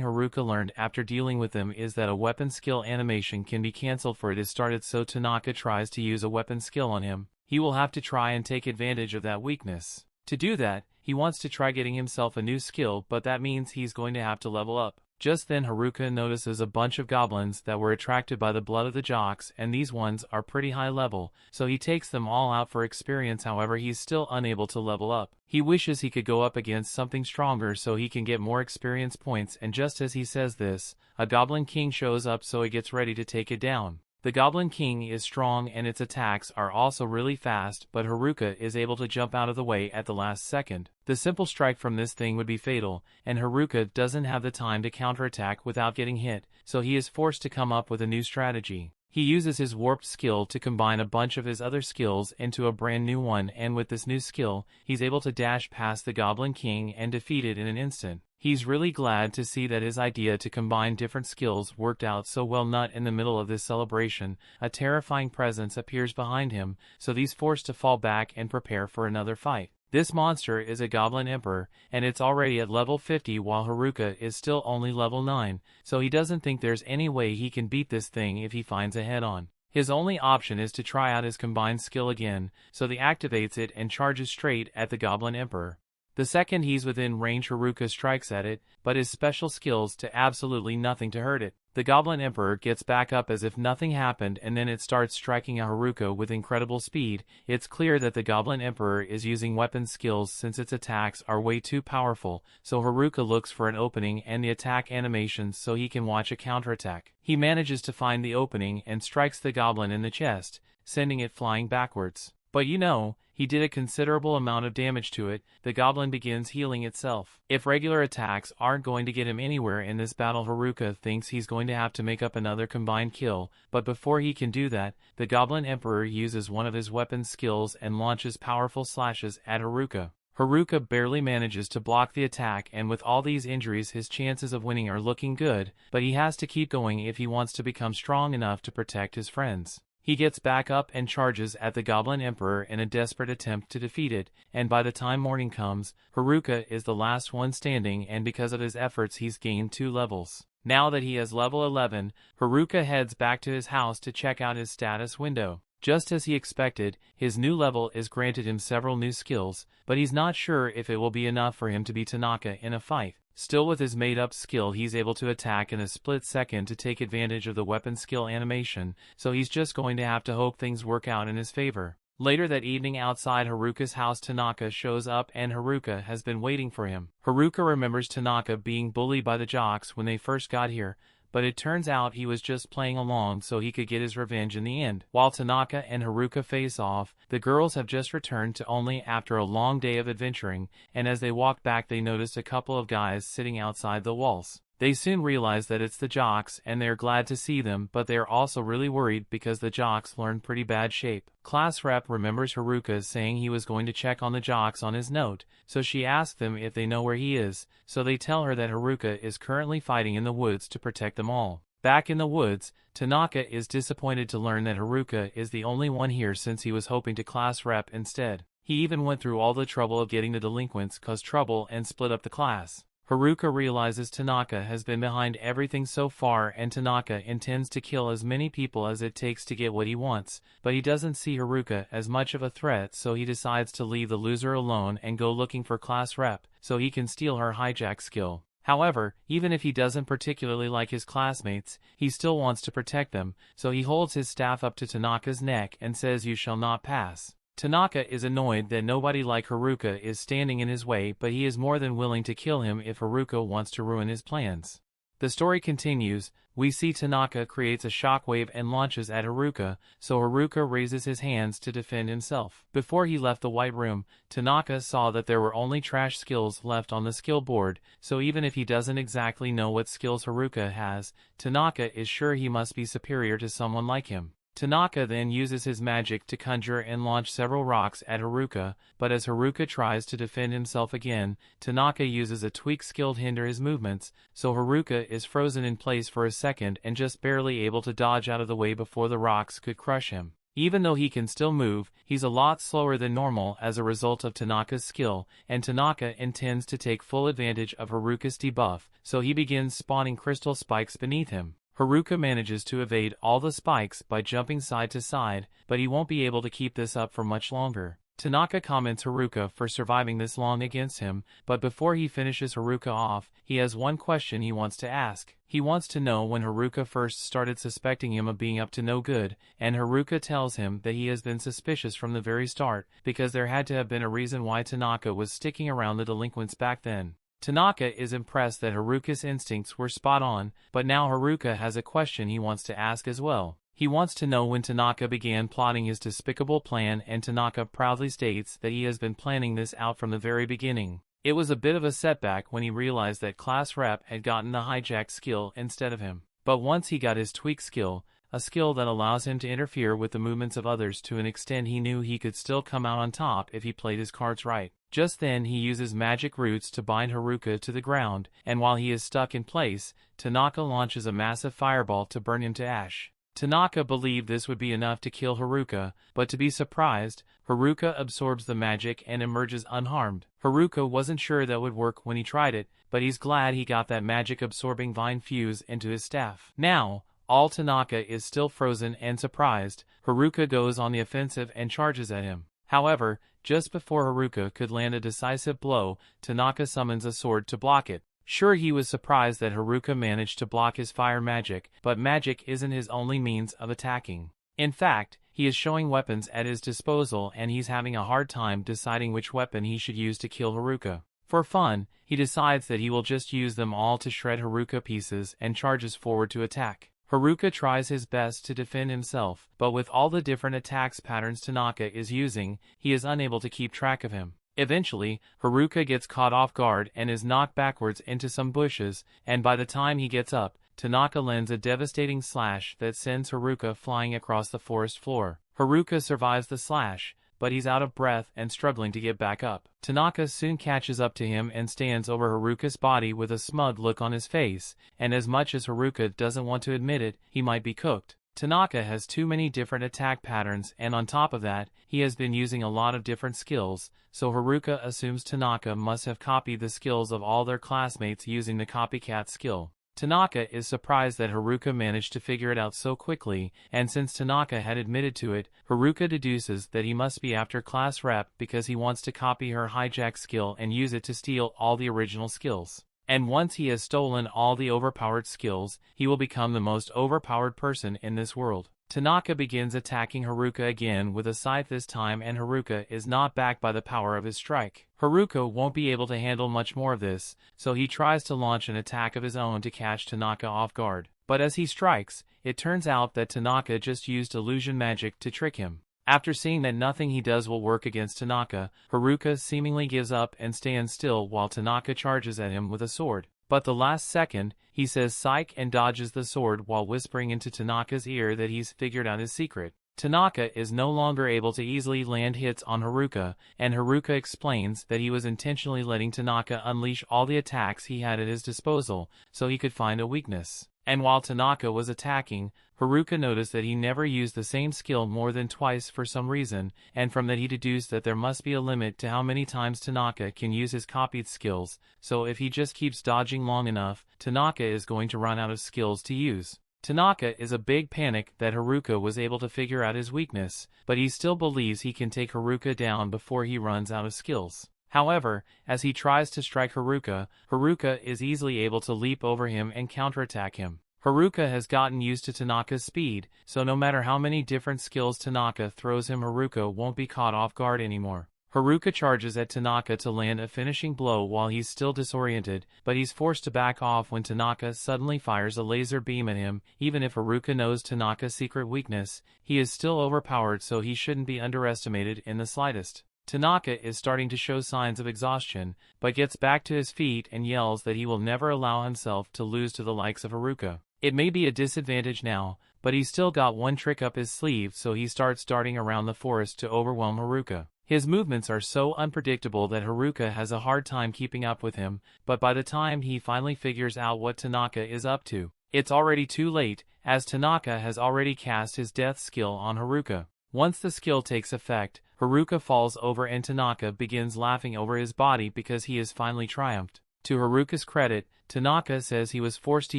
Haruka learned after dealing with them is that a weapon skill animation can be cancelled for it is started, so Tanaka tries to use a weapon skill on him. He will have to try and take advantage of that weakness. To do that, he wants to try getting himself a new skill, but that means he's going to have to level up. Just then Haruka notices a bunch of goblins that were attracted by the blood of the jocks, and these ones are pretty high level, so he takes them all out for experience. However, he's still unable to level up. He wishes he could go up against something stronger so he can get more experience points, and just as he says this, a Goblin King shows up, so he gets ready to take it down. The Goblin King is strong and its attacks are also really fast, but Haruka is able to jump out of the way at the last second. The simple strike from this thing would be fatal, and Haruka doesn't have the time to counterattack without getting hit, so he is forced to come up with a new strategy. He uses his warped skill to combine a bunch of his other skills into a brand new one, and with this new skill, he's able to dash past the Goblin King and defeat it in an instant. He's really glad to see that his idea to combine different skills worked out so well. Not in the middle of this celebration, a terrifying presence appears behind him, so he's forced to fall back and prepare for another fight. This monster is a Goblin Emperor, and it's already at level 50 while Haruka is still only level 9, so he doesn't think there's any way he can beat this thing if he finds a head-on. His only option is to try out his combined skill again, so he activates it and charges straight at the Goblin Emperor. The second he's within range, Haruka strikes at it, but his special skills to absolutely nothing to hurt it. The Goblin Emperor gets back up as if nothing happened, and then it starts striking at Haruka with incredible speed. It's clear that the Goblin Emperor is using weapon skills since its attacks are way too powerful, so Haruka looks for an opening and the attack animations so he can watch a counterattack. He manages to find the opening and strikes the goblin in the chest, sending it flying backwards. But he did a considerable amount of damage to it. The goblin begins healing itself. If regular attacks aren't going to get him anywhere in this battle, Haruka thinks he's going to have to make up another combined kill, but before he can do that, the Goblin Emperor uses one of his weapon skills and launches powerful slashes at Haruka. Haruka barely manages to block the attack, and with all these injuries his chances of winning are looking good, but he has to keep going if he wants to become strong enough to protect his friends. He gets back up and charges at the Goblin Emperor in a desperate attempt to defeat it, and by the time morning comes, Haruka is the last one standing, and because of his efforts he's gained 2 levels. Now that he has level 11, Haruka heads back to his house to check out his status window. Just as he expected, his new level is granted him several new skills, but he's not sure if it will be enough for him to beat Tanaka in a fight. Still, with his made-up skill he's able to attack in a split second to take advantage of the weapon skill animation, so he's just going to have to hope things work out in his favor. Later that evening outside Haruka's house, Tanaka shows up and Haruka has been waiting for him. Haruka remembers Tanaka being bullied by the jocks when they first got here, but it turns out he was just playing along so he could get his revenge in the end. While Tanaka and Haruka face off, the girls have just returned to only after a long day of adventuring, and as they walk back they notice a couple of guys sitting outside the walls. They soon realize that it's the jocks and they're glad to see them, but they're also really worried because the jocks learned pretty bad shape. Class rep remembers Haruka saying he was going to check on the jocks on his note, so she asks them if they know where he is, so they tell her that Haruka is currently fighting in the woods to protect them all. Back in the woods, Tanaka is disappointed to learn that Haruka is the only one here since he was hoping to class rep instead. He even went through all the trouble of getting the delinquents cause trouble and split up the class. Haruka realizes Tanaka has been behind everything so far and Tanaka intends to kill as many people as it takes to get what he wants, but he doesn't see Haruka as much of a threat, so he decides to leave the loser alone and go looking for class rep, so he can steal her hijack skill. However, even if he doesn't particularly like his classmates, he still wants to protect them, so he holds his staff up to Tanaka's neck and says, "You shall not pass." Tanaka is annoyed that nobody like Haruka is standing in his way, but he is more than willing to kill him if Haruka wants to ruin his plans. The story continues. We see Tanaka creates a shockwave and launches at Haruka, so Haruka raises his hands to defend himself. Before he left the white room, Tanaka saw that there were only trash skills left on the skill board, so even if he doesn't exactly know what skills Haruka has, Tanaka is sure he must be superior to someone like him. Tanaka then uses his magic to conjure and launch several rocks at Haruka, but as Haruka tries to defend himself again, Tanaka uses a tweak skill to hinder his movements, so Haruka is frozen in place for a second and just barely able to dodge out of the way before the rocks could crush him. Even though he can still move, he's a lot slower than normal as a result of Tanaka's skill, and Tanaka intends to take full advantage of Haruka's debuff, so he begins spawning crystal spikes beneath him. Haruka manages to evade all the spikes by jumping side to side, but he won't be able to keep this up for much longer. Tanaka commends Haruka for surviving this long against him, but before he finishes Haruka off, he has one question he wants to ask. He wants to know when Haruka first started suspecting him of being up to no good, and Haruka tells him that he has been suspicious from the very start, because there had to have been a reason why Tanaka was sticking around the delinquents back then. Tanaka is impressed that Haruka's instincts were spot on, but now Haruka has a question he wants to ask as well. He wants to know when Tanaka began plotting his despicable plan, and Tanaka proudly states that he has been planning this out from the very beginning. It was a bit of a setback when he realized that class rep had gotten the hijack skill instead of him. But once he got his tweak skill, a skill that allows him to interfere with the movements of others to an extent, he knew he could still come out on top if he played his cards right. Just then he uses magic roots to bind Haruka to the ground, and while he is stuck in place, Tanaka launches a massive fireball to burn him to ash. Tanaka believed this would be enough to kill Haruka, but to be surprised, Haruka absorbs the magic and emerges unharmed. Haruka wasn't sure that would work when he tried it, but he's glad he got that magic-absorbing vine fuse into his staff. Now, all Tanaka is still frozen and surprised, Haruka goes on the offensive and charges at him. However, just before Haruka could land a decisive blow, Tanaka summons a sword to block it. Sure, he was surprised that Haruka managed to block his fire magic, but magic isn't his only means of attacking. In fact, he is showing weapons at his disposal and he's having a hard time deciding which weapon he should use to kill Haruka. For fun, he decides that he will just use them all to shred Haruka pieces and charges forward to attack. Haruka tries his best to defend himself, but with all the different attacks patterns Tanaka is using, he is unable to keep track of him. Eventually, Haruka gets caught off guard and is knocked backwards into some bushes, and by the time he gets up, Tanaka lands a devastating slash that sends Haruka flying across the forest floor. Haruka survives the slash, but he's out of breath and struggling to get back up. Tanaka soon catches up to him and stands over Haruka's body with a smug look on his face, and as much as Haruka doesn't want to admit it, he might be cooked. Tanaka has too many different attack patterns, and on top of that, he has been using a lot of different skills, so Haruka assumes Tanaka must have copied the skills of all their classmates using the copycat skill. Tanaka is surprised that Haruka managed to figure it out so quickly, and since Tanaka had admitted to it, Haruka deduces that he must be after class rep because he wants to copy her hijack skill and use it to steal all the original skills. And once he has stolen all the overpowered skills, he will become the most overpowered person in this world. Tanaka begins attacking Haruka again with a scythe this time, and Haruka is not backed by the power of his strike. Haruka won't be able to handle much more of this, so he tries to launch an attack of his own to catch Tanaka off guard. But as he strikes, it turns out that Tanaka just used illusion magic to trick him. After seeing that nothing he does will work against Tanaka, Haruka seemingly gives up and stands still while Tanaka charges at him with a sword. But the last second, he says psych and dodges the sword while whispering into Tanaka's ear that he's figured out his secret. Tanaka is no longer able to easily land hits on Haruka, and Haruka explains that he was intentionally letting Tanaka unleash all the attacks he had at his disposal, so he could find a weakness. And while Tanaka was attacking, Haruka noticed that he never used the same skill more than twice for some reason, and from that he deduced that there must be a limit to how many times Tanaka can use his copied skills, so if he just keeps dodging long enough, Tanaka is going to run out of skills to use. Tanaka is a big panic that Haruka was able to figure out his weakness, but he still believes he can take Haruka down before he runs out of skills. However, as he tries to strike Haruka, Haruka is easily able to leap over him and counterattack him. Haruka has gotten used to Tanaka's speed, so no matter how many different skills Tanaka throws him, Haruka won't be caught off guard anymore. Haruka charges at Tanaka to land a finishing blow while he's still disoriented, but he's forced to back off when Tanaka suddenly fires a laser beam at him. Even if Haruka knows Tanaka's secret weakness, he is still overpowered, so he shouldn't be underestimated in the slightest. Tanaka is starting to show signs of exhaustion, but gets back to his feet and yells that he will never allow himself to lose to the likes of Haruka. It may be a disadvantage now, but he's still got one trick up his sleeve, so he starts darting around the forest to overwhelm Haruka. His movements are so unpredictable that Haruka has a hard time keeping up with him, but by the time he finally figures out what Tanaka is up to, it's already too late, as Tanaka has already cast his death skill on Haruka. Once the skill takes effect, Haruka falls over and Tanaka begins laughing over his body because he has finally triumphed. To Haruka's credit, Tanaka says he was forced to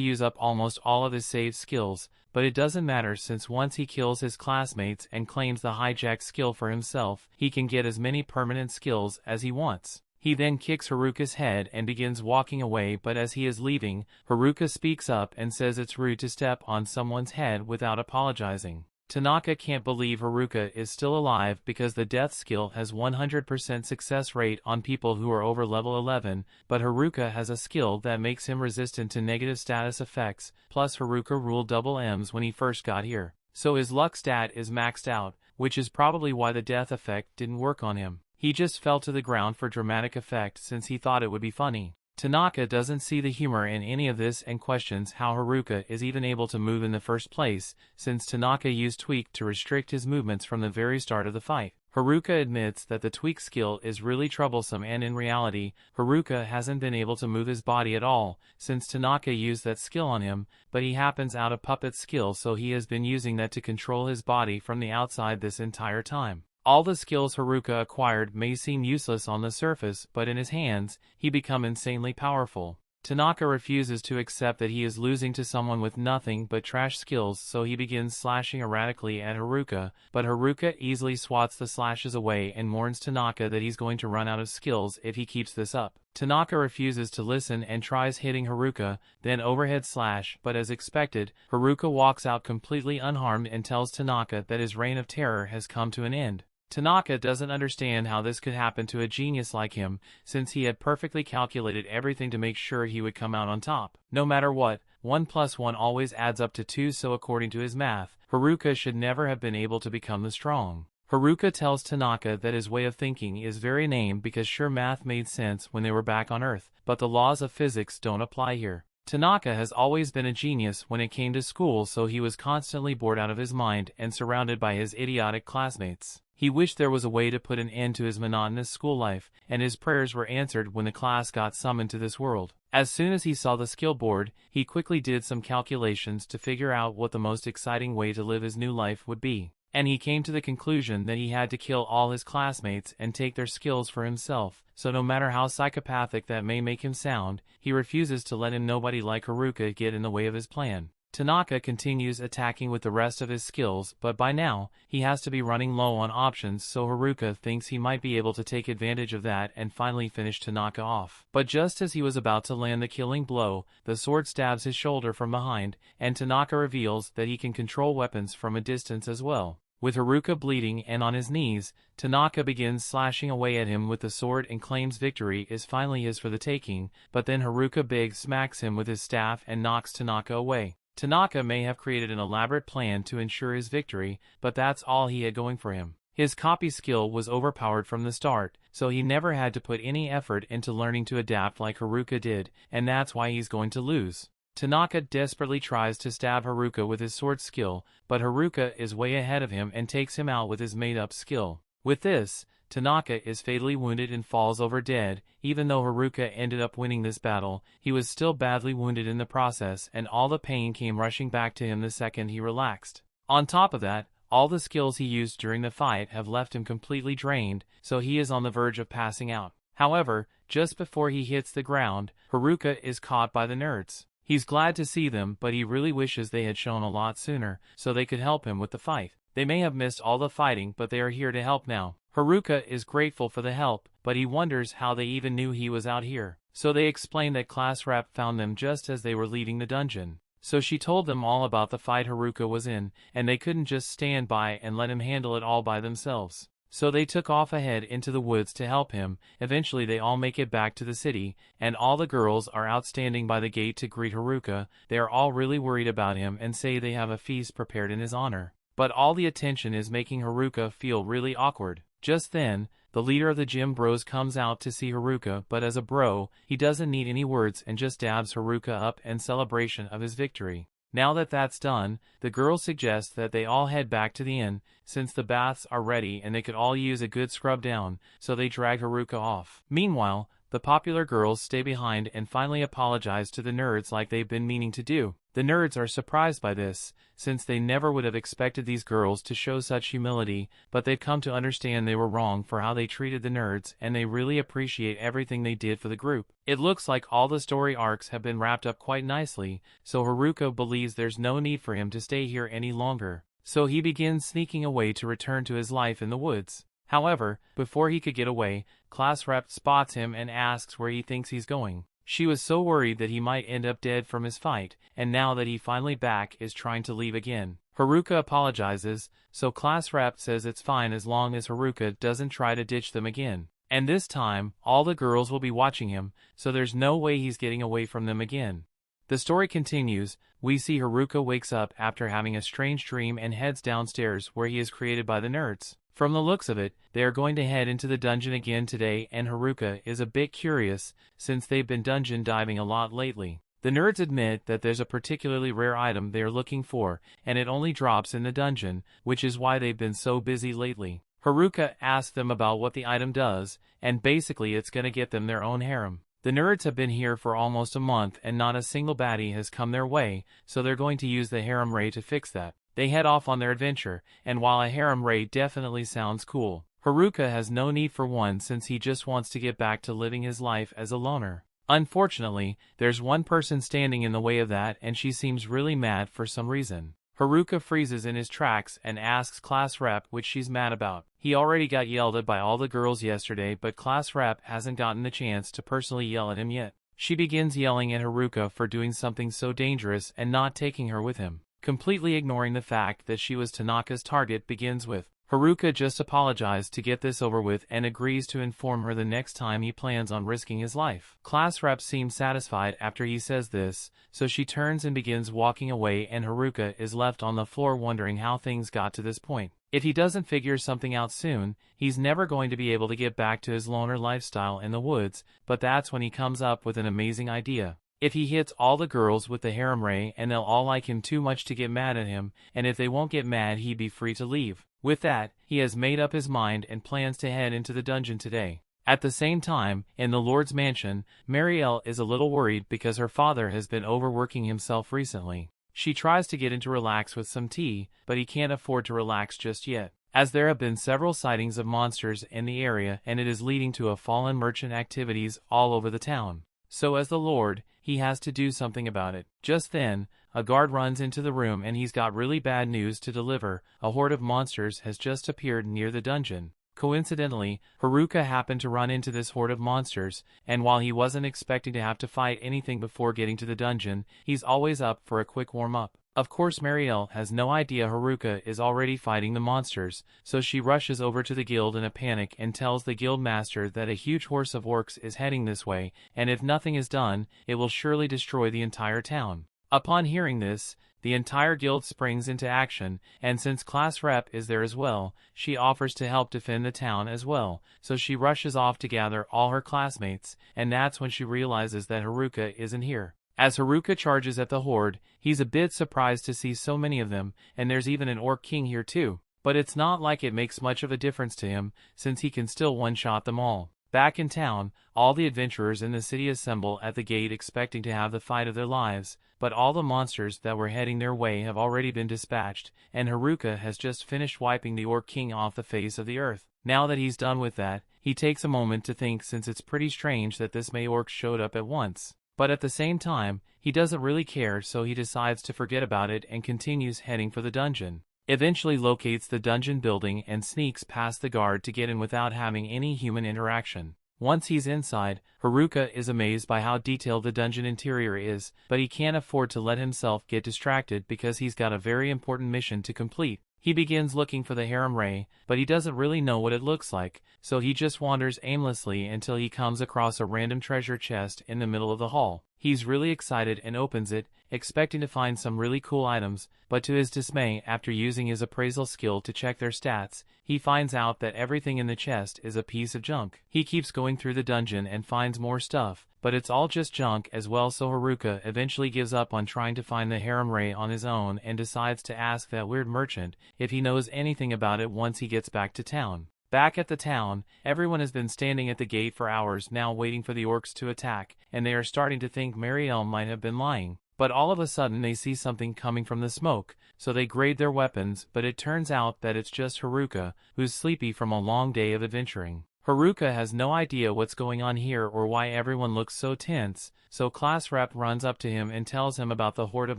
use up almost all of his saved skills, but it doesn't matter since once he kills his classmates and claims the hijack skill for himself, he can get as many permanent skills as he wants. He then kicks Haruka's head and begins walking away, but as he is leaving, Haruka speaks up and says it's rude to step on someone's head without apologizing. Tanaka can't believe Haruka is still alive because the death skill has 100% success rate on people who are over level 11, but Haruka has a skill that makes him resistant to negative status effects, plus Haruka ruled double M's when he first got here, so his luck stat is maxed out, which is probably why the death effect didn't work on him. He just fell to the ground for dramatic effect since he thought it would be funny. Tanaka doesn't see the humor in any of this and questions how Haruka is even able to move in the first place, since Tanaka used Tweak to restrict his movements from the very start of the fight. Haruka admits that the Tweak skill is really troublesome, and in reality, Haruka hasn't been able to move his body at all, since Tanaka used that skill on him, but he happens out of puppet skill, so he has been using that to control his body from the outside this entire time. All the skills Haruka acquired may seem useless on the surface, but in his hands, he become insanely powerful. Tanaka refuses to accept that he is losing to someone with nothing but trash skills, so he begins slashing erratically at Haruka, but Haruka easily swats the slashes away and warns Tanaka that he's going to run out of skills if he keeps this up. Tanaka refuses to listen and tries hitting Haruka, then overhead slash, but as expected, Haruka walks out completely unharmed and tells Tanaka that his reign of terror has come to an end. Tanaka doesn't understand how this could happen to a genius like him, since he had perfectly calculated everything to make sure he would come out on top. No matter what, 1 plus 1 always adds up to 2, so according to his math, Haruka should never have been able to become this strong. Haruka tells Tanaka that his way of thinking is very lame because sure, math made sense when they were back on Earth, but the laws of physics don't apply here. Tanaka has always been a genius when it came to school, so he was constantly bored out of his mind and surrounded by his idiotic classmates. He wished there was a way to put an end to his monotonous school life, and his prayers were answered when the class got summoned to this world. As soon as he saw the skill board, he quickly did some calculations to figure out what the most exciting way to live his new life would be, and he came to the conclusion that he had to kill all his classmates and take their skills for himself, so no matter how psychopathic that may make him sound, he refuses to let nobody like Haruka get in the way of his plan. Tanaka continues attacking with the rest of his skills, but by now, he has to be running low on options, so Haruka thinks he might be able to take advantage of that and finally finish Tanaka off. But just as he was about to land the killing blow, the sword stabs his shoulder from behind, and Tanaka reveals that he can control weapons from a distance as well. With Haruka bleeding and on his knees, Tanaka begins slashing away at him with the sword and claims victory is finally his for the taking, but then Haruka big smacks him with his staff and knocks Tanaka away. Tanaka may have created an elaborate plan to ensure his victory, but that's all he had going for him. His copy skill was overpowered from the start, so he never had to put any effort into learning to adapt like Haruka did, and that's why he's going to lose. Tanaka desperately tries to stab Haruka with his sword skill, but Haruka is way ahead of him and takes him out with his made-up skill. With this, Tanaka is fatally wounded and falls over dead. Even though Haruka ended up winning this battle, he was still badly wounded in the process, and all the pain came rushing back to him the second he relaxed. On top of that, all the skills he used during the fight have left him completely drained, so he is on the verge of passing out. However, just before he hits the ground, Haruka is caught by the nerds. He's glad to see them, but he really wishes they had shown a lot sooner, so they could help him with the fight. They may have missed all the fighting, but they are here to help now. Haruka is grateful for the help, but he wonders how they even knew he was out here. So they explain that class rep found them just as they were leaving the dungeon. So she told them all about the fight Haruka was in, and they couldn't just stand by and let him handle it all by themselves. So they took off ahead into the woods to help him. Eventually they all make it back to the city, and all the girls are out standing by the gate to greet Haruka. They are all really worried about him and say they have a feast prepared in his honor. But all the attention is making Haruka feel really awkward. Just then, the leader of the gym bros comes out to see Haruka, but as a bro, he doesn't need any words and just dabs Haruka up in celebration of his victory. Now that that's done, the girls suggest that they all head back to the inn, since the baths are ready and they could all use a good scrub down, so they drag Haruka off. Meanwhile, the popular girls stay behind and finally apologize to the nerds like they've been meaning to do. The nerds are surprised by this, since they never would have expected these girls to show such humility, but they've come to understand they were wrong for how they treated the nerds, and they really appreciate everything they did for the group. It looks like all the story arcs have been wrapped up quite nicely, so Haruka believes there's no need for him to stay here any longer. So he begins sneaking away to return to his life in the woods. However, before he could get away, class rep spots him and asks where he thinks he's going. She was so worried that he might end up dead from his fight, and now that he finally back is trying to leave again. Haruka apologizes, so class rep says it's fine as long as Haruka doesn't try to ditch them again. And this time, all the girls will be watching him, so there's no way he's getting away from them again. The story continues. We see Haruka wakes up after having a strange dream and heads downstairs where he is created by the nerds. From the looks of it, they are going to head into the dungeon again today, and Haruka is a bit curious since they've been dungeon diving a lot lately. The nerds admit that there's a particularly rare item they are looking for, and it only drops in the dungeon, which is why they've been so busy lately. Haruka asks them about what the item does, and basically it's gonna get them their own harem. The nerds have been here for almost a month and not a single baddie has come their way, so they're going to use the harem ray to fix that. They head off on their adventure, and while a harem ray definitely sounds cool, Haruka has no need for one since he just wants to get back to living his life as a loner. Unfortunately, there's one person standing in the way of that, and she seems really mad for some reason. Haruka freezes in his tracks and asks class rep which she's mad about. He already got yelled at by all the girls yesterday, but class rep hasn't gotten the chance to personally yell at him yet. She begins yelling at Haruka for doing something so dangerous and not taking her with him. Completely ignoring the fact that she was Tanaka's target begins with, Haruka just apologized to get this over with and agrees to inform her the next time he plans on risking his life. Class rep seems satisfied after he says this, so she turns and begins walking away, and Haruka is left on the floor wondering how things got to this point. If he doesn't figure something out soon, he's never going to be able to get back to his loner lifestyle in the woods, but that's when he comes up with an amazing idea. If he hits all the girls with the harem ray, and they'll all like him too much to get mad at him, and if they won't get mad he'd be free to leave. With that, he has made up his mind and plans to head into the dungeon today. At the same time, in the Lord's mansion, Marielle is a little worried because her father has been overworking himself recently. She tries to get him to relax with some tea, but he can't afford to relax just yet, as there have been several sightings of monsters in the area and it is leading to a fallen merchant activities all over the town. So as the Lord, he has to do something about it. Just then, a guard runs into the room and he's got really bad news to deliver. A horde of monsters has just appeared near the dungeon. Coincidentally, Haruka happened to run into this horde of monsters, and while he wasn't expecting to have to fight anything before getting to the dungeon, he's always up for a quick warm-up. Of course Marielle has no idea Haruka is already fighting the monsters, so she rushes over to the guild in a panic and tells the guild master that a huge horse of orcs is heading this way, and if nothing is done, it will surely destroy the entire town. Upon hearing this, the entire guild springs into action, and since class rep is there as well, she offers to help defend the town as well, so she rushes off to gather all her classmates, and that's when she realizes that Haruka isn't here. As Haruka charges at the horde, he's a bit surprised to see so many of them, and there's even an orc king here too. But it's not like it makes much of a difference to him, since he can still one-shot them all. Back in town, all the adventurers in the city assemble at the gate expecting to have the fight of their lives, but all the monsters that were heading their way have already been dispatched, and Haruka has just finished wiping the Orc King off the face of the earth. Now that he's done with that, he takes a moment to think, since it's pretty strange that this many orcs showed up at once. But at the same time, he doesn't really care, so he decides to forget about it and continues heading for the dungeon. Eventually locates the dungeon building and sneaks past the guard to get in without having any human interaction. Once he's inside, Haruka is amazed by how detailed the dungeon interior is, but he can't afford to let himself get distracted because he's got a very important mission to complete. He begins looking for the harem ray, but he doesn't really know what it looks like, so he just wanders aimlessly until he comes across a random treasure chest in the middle of the hall. He's really excited and opens it, expecting to find some really cool items, but to his dismay, after using his appraisal skill to check their stats, he finds out that everything in the chest is a piece of junk. He keeps going through the dungeon and finds more stuff, but it's all just junk as well, so Haruka eventually gives up on trying to find the harem ray on his own and decides to ask that weird merchant if he knows anything about it once he gets back to town. Back at the town, everyone has been standing at the gate for hours now waiting for the orcs to attack, and they are starting to think Marielle might have been lying. But all of a sudden they see something coming from the smoke, so they grade their weapons, but it turns out that it's just Haruka, who's sleepy from a long day of adventuring. Haruka has no idea what's going on here or why everyone looks so tense, so class rep runs up to him and tells him about the horde of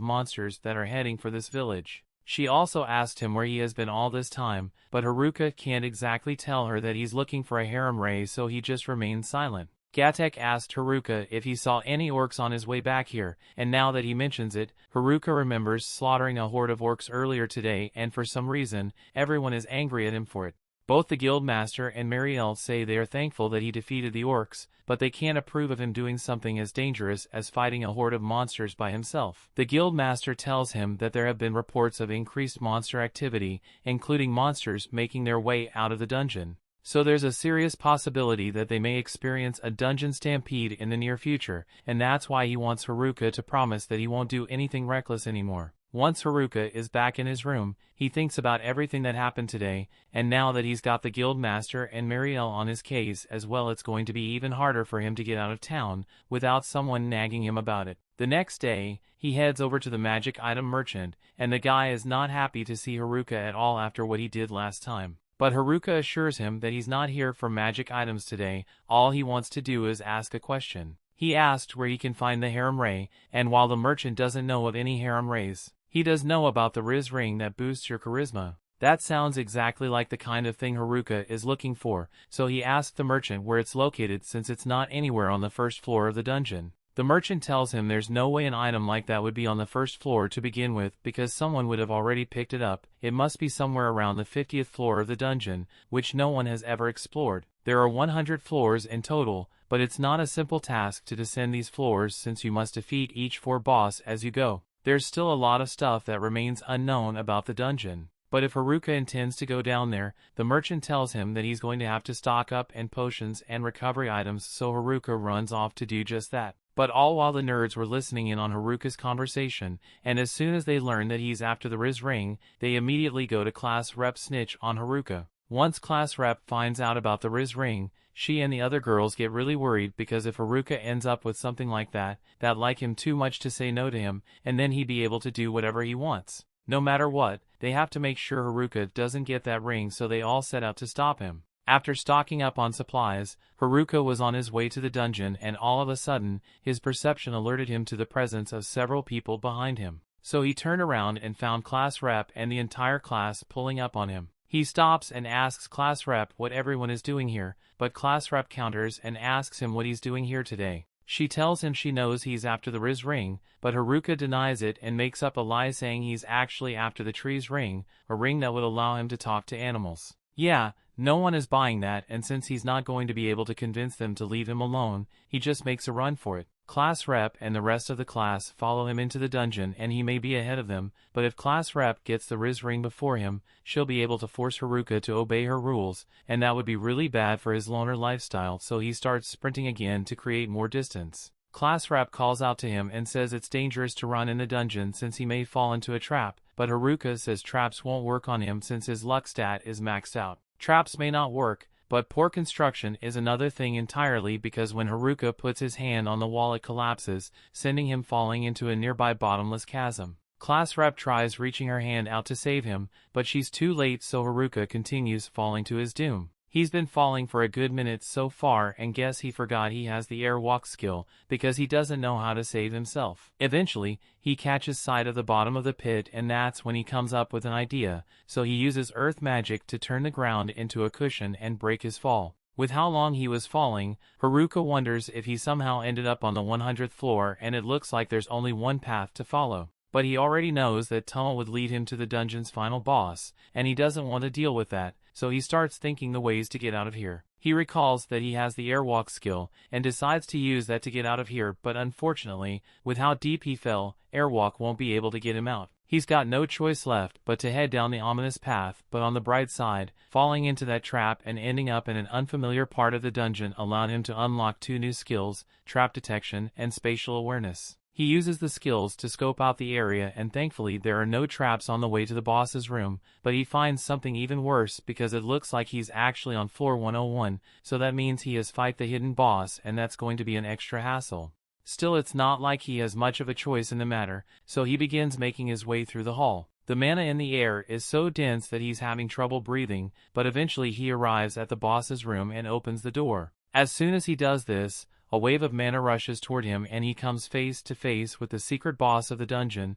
monsters that are heading for this village. She also asked him where he has been all this time, but Haruka can't exactly tell her that he's looking for a harem ray, so he just remains silent. Gatek asked Haruka if he saw any orcs on his way back here, and now that he mentions it, Haruka remembers slaughtering a horde of orcs earlier today, and for some reason, everyone is angry at him for it. Both the guildmaster and Marielle say they are thankful that he defeated the orcs, but they can't approve of him doing something as dangerous as fighting a horde of monsters by himself. The guildmaster tells him that there have been reports of increased monster activity, including monsters making their way out of the dungeon. So there's a serious possibility that they may experience a dungeon stampede in the near future, and that's why he wants Haruka to promise that he won't do anything reckless anymore. Once Haruka is back in his room, he thinks about everything that happened today, and now that he's got the guildmaster and Marielle on his case as well, it's going to be even harder for him to get out of town without someone nagging him about it. The next day, he heads over to the magic item merchant, and the guy is not happy to see Haruka at all after what he did last time. But Haruka assures him that he's not here for magic items today, all he wants to do is ask a question. He asked where he can find the harem ray, and while the merchant doesn't know of any harem rays, he does know about the Riz ring that boosts your charisma. That sounds exactly like the kind of thing Haruka is looking for, so he asked the merchant where it's located since it's not anywhere on the first floor of the dungeon. The merchant tells him there's no way an item like that would be on the first floor to begin with because someone would have already picked it up. It must be somewhere around the 50th floor of the dungeon, which no one has ever explored. There are 100 floors in total, but it's not a simple task to descend these floors since you must defeat each floor boss as you go. There's still a lot of stuff that remains unknown about the dungeon. But if Haruka intends to go down there, the merchant tells him that he's going to have to stock up on potions and recovery items, so Haruka runs off to do just that. But all while the nerds were listening in on Haruka's conversation, and as soon as they learn that he's after the Riz ring, they immediately go to class rep snitch on Haruka. Once class rep finds out about the Riz ring, she and the other girls get really worried because if Haruka ends up with something like that, that'd like him too much to say no to him, and then he'd be able to do whatever he wants. No matter what, they have to make sure Haruka doesn't get that ring, so they all set out to stop him. After stocking up on supplies, Haruka was on his way to the dungeon, and all of a sudden, his perception alerted him to the presence of several people behind him. So he turned around and found class rep and the entire class pulling up on him. He stops and asks class rep what everyone is doing here, but class rep counters and asks him what he's doing here today. She tells him she knows he's after the Riz ring, but Haruka denies it and makes up a lie saying he's actually after the tree's ring, a ring that would allow him to talk to animals. Yeah, no one is buying that, and since he's not going to be able to convince them to leave him alone, he just makes a run for it. Class rep and the rest of the class follow him into the dungeon, and he may be ahead of them, but if class rep gets the Riz ring before him, she'll be able to force Haruka to obey her rules, and that would be really bad for his loner lifestyle, so he starts sprinting again to create more distance. Class rep calls out to him and says it's dangerous to run in the dungeon since he may fall into a trap, but Haruka says traps won't work on him since his luck stat is maxed out. Traps may not work, but poor construction is another thing entirely because when Haruka puts his hand on the wall it collapses, sending him falling into a nearby bottomless chasm. Class rep tries reaching her hand out to save him, but she's too late, so Haruka continues falling to his doom. He's been falling for a good minute so far and guess he forgot he has the airwalk skill because he doesn't know how to save himself. Eventually, he catches sight of the bottom of the pit and that's when he comes up with an idea, so he uses earth magic to turn the ground into a cushion and break his fall. With how long he was falling, Haruka wonders if he somehow ended up on the 100th floor and it looks like there's only one path to follow. But he already knows that tunnel would lead him to the dungeon's final boss, and he doesn't want to deal with that, so he starts thinking the ways to get out of here. He recalls that he has the airwalk skill, and decides to use that to get out of here, but unfortunately, with how deep he fell, airwalk won't be able to get him out. He's got no choice left but to head down the ominous path, but on the bright side, falling into that trap and ending up in an unfamiliar part of the dungeon allowed him to unlock 2 new skills, trap detection and spatial awareness. He uses the skills to scope out the area and thankfully there are no traps on the way to the boss's room, but he finds something even worse because it looks like he's actually on floor 101, so that means he has fight the hidden boss and that's going to be an extra hassle. Still, it's not like he has much of a choice in the matter, so he begins making his way through the hall. The mana in the air is so dense that he's having trouble breathing, but eventually he arrives at the boss's room and opens the door. As soon as he does this, a wave of mana rushes toward him and he comes face to face with the secret boss of the Dungeon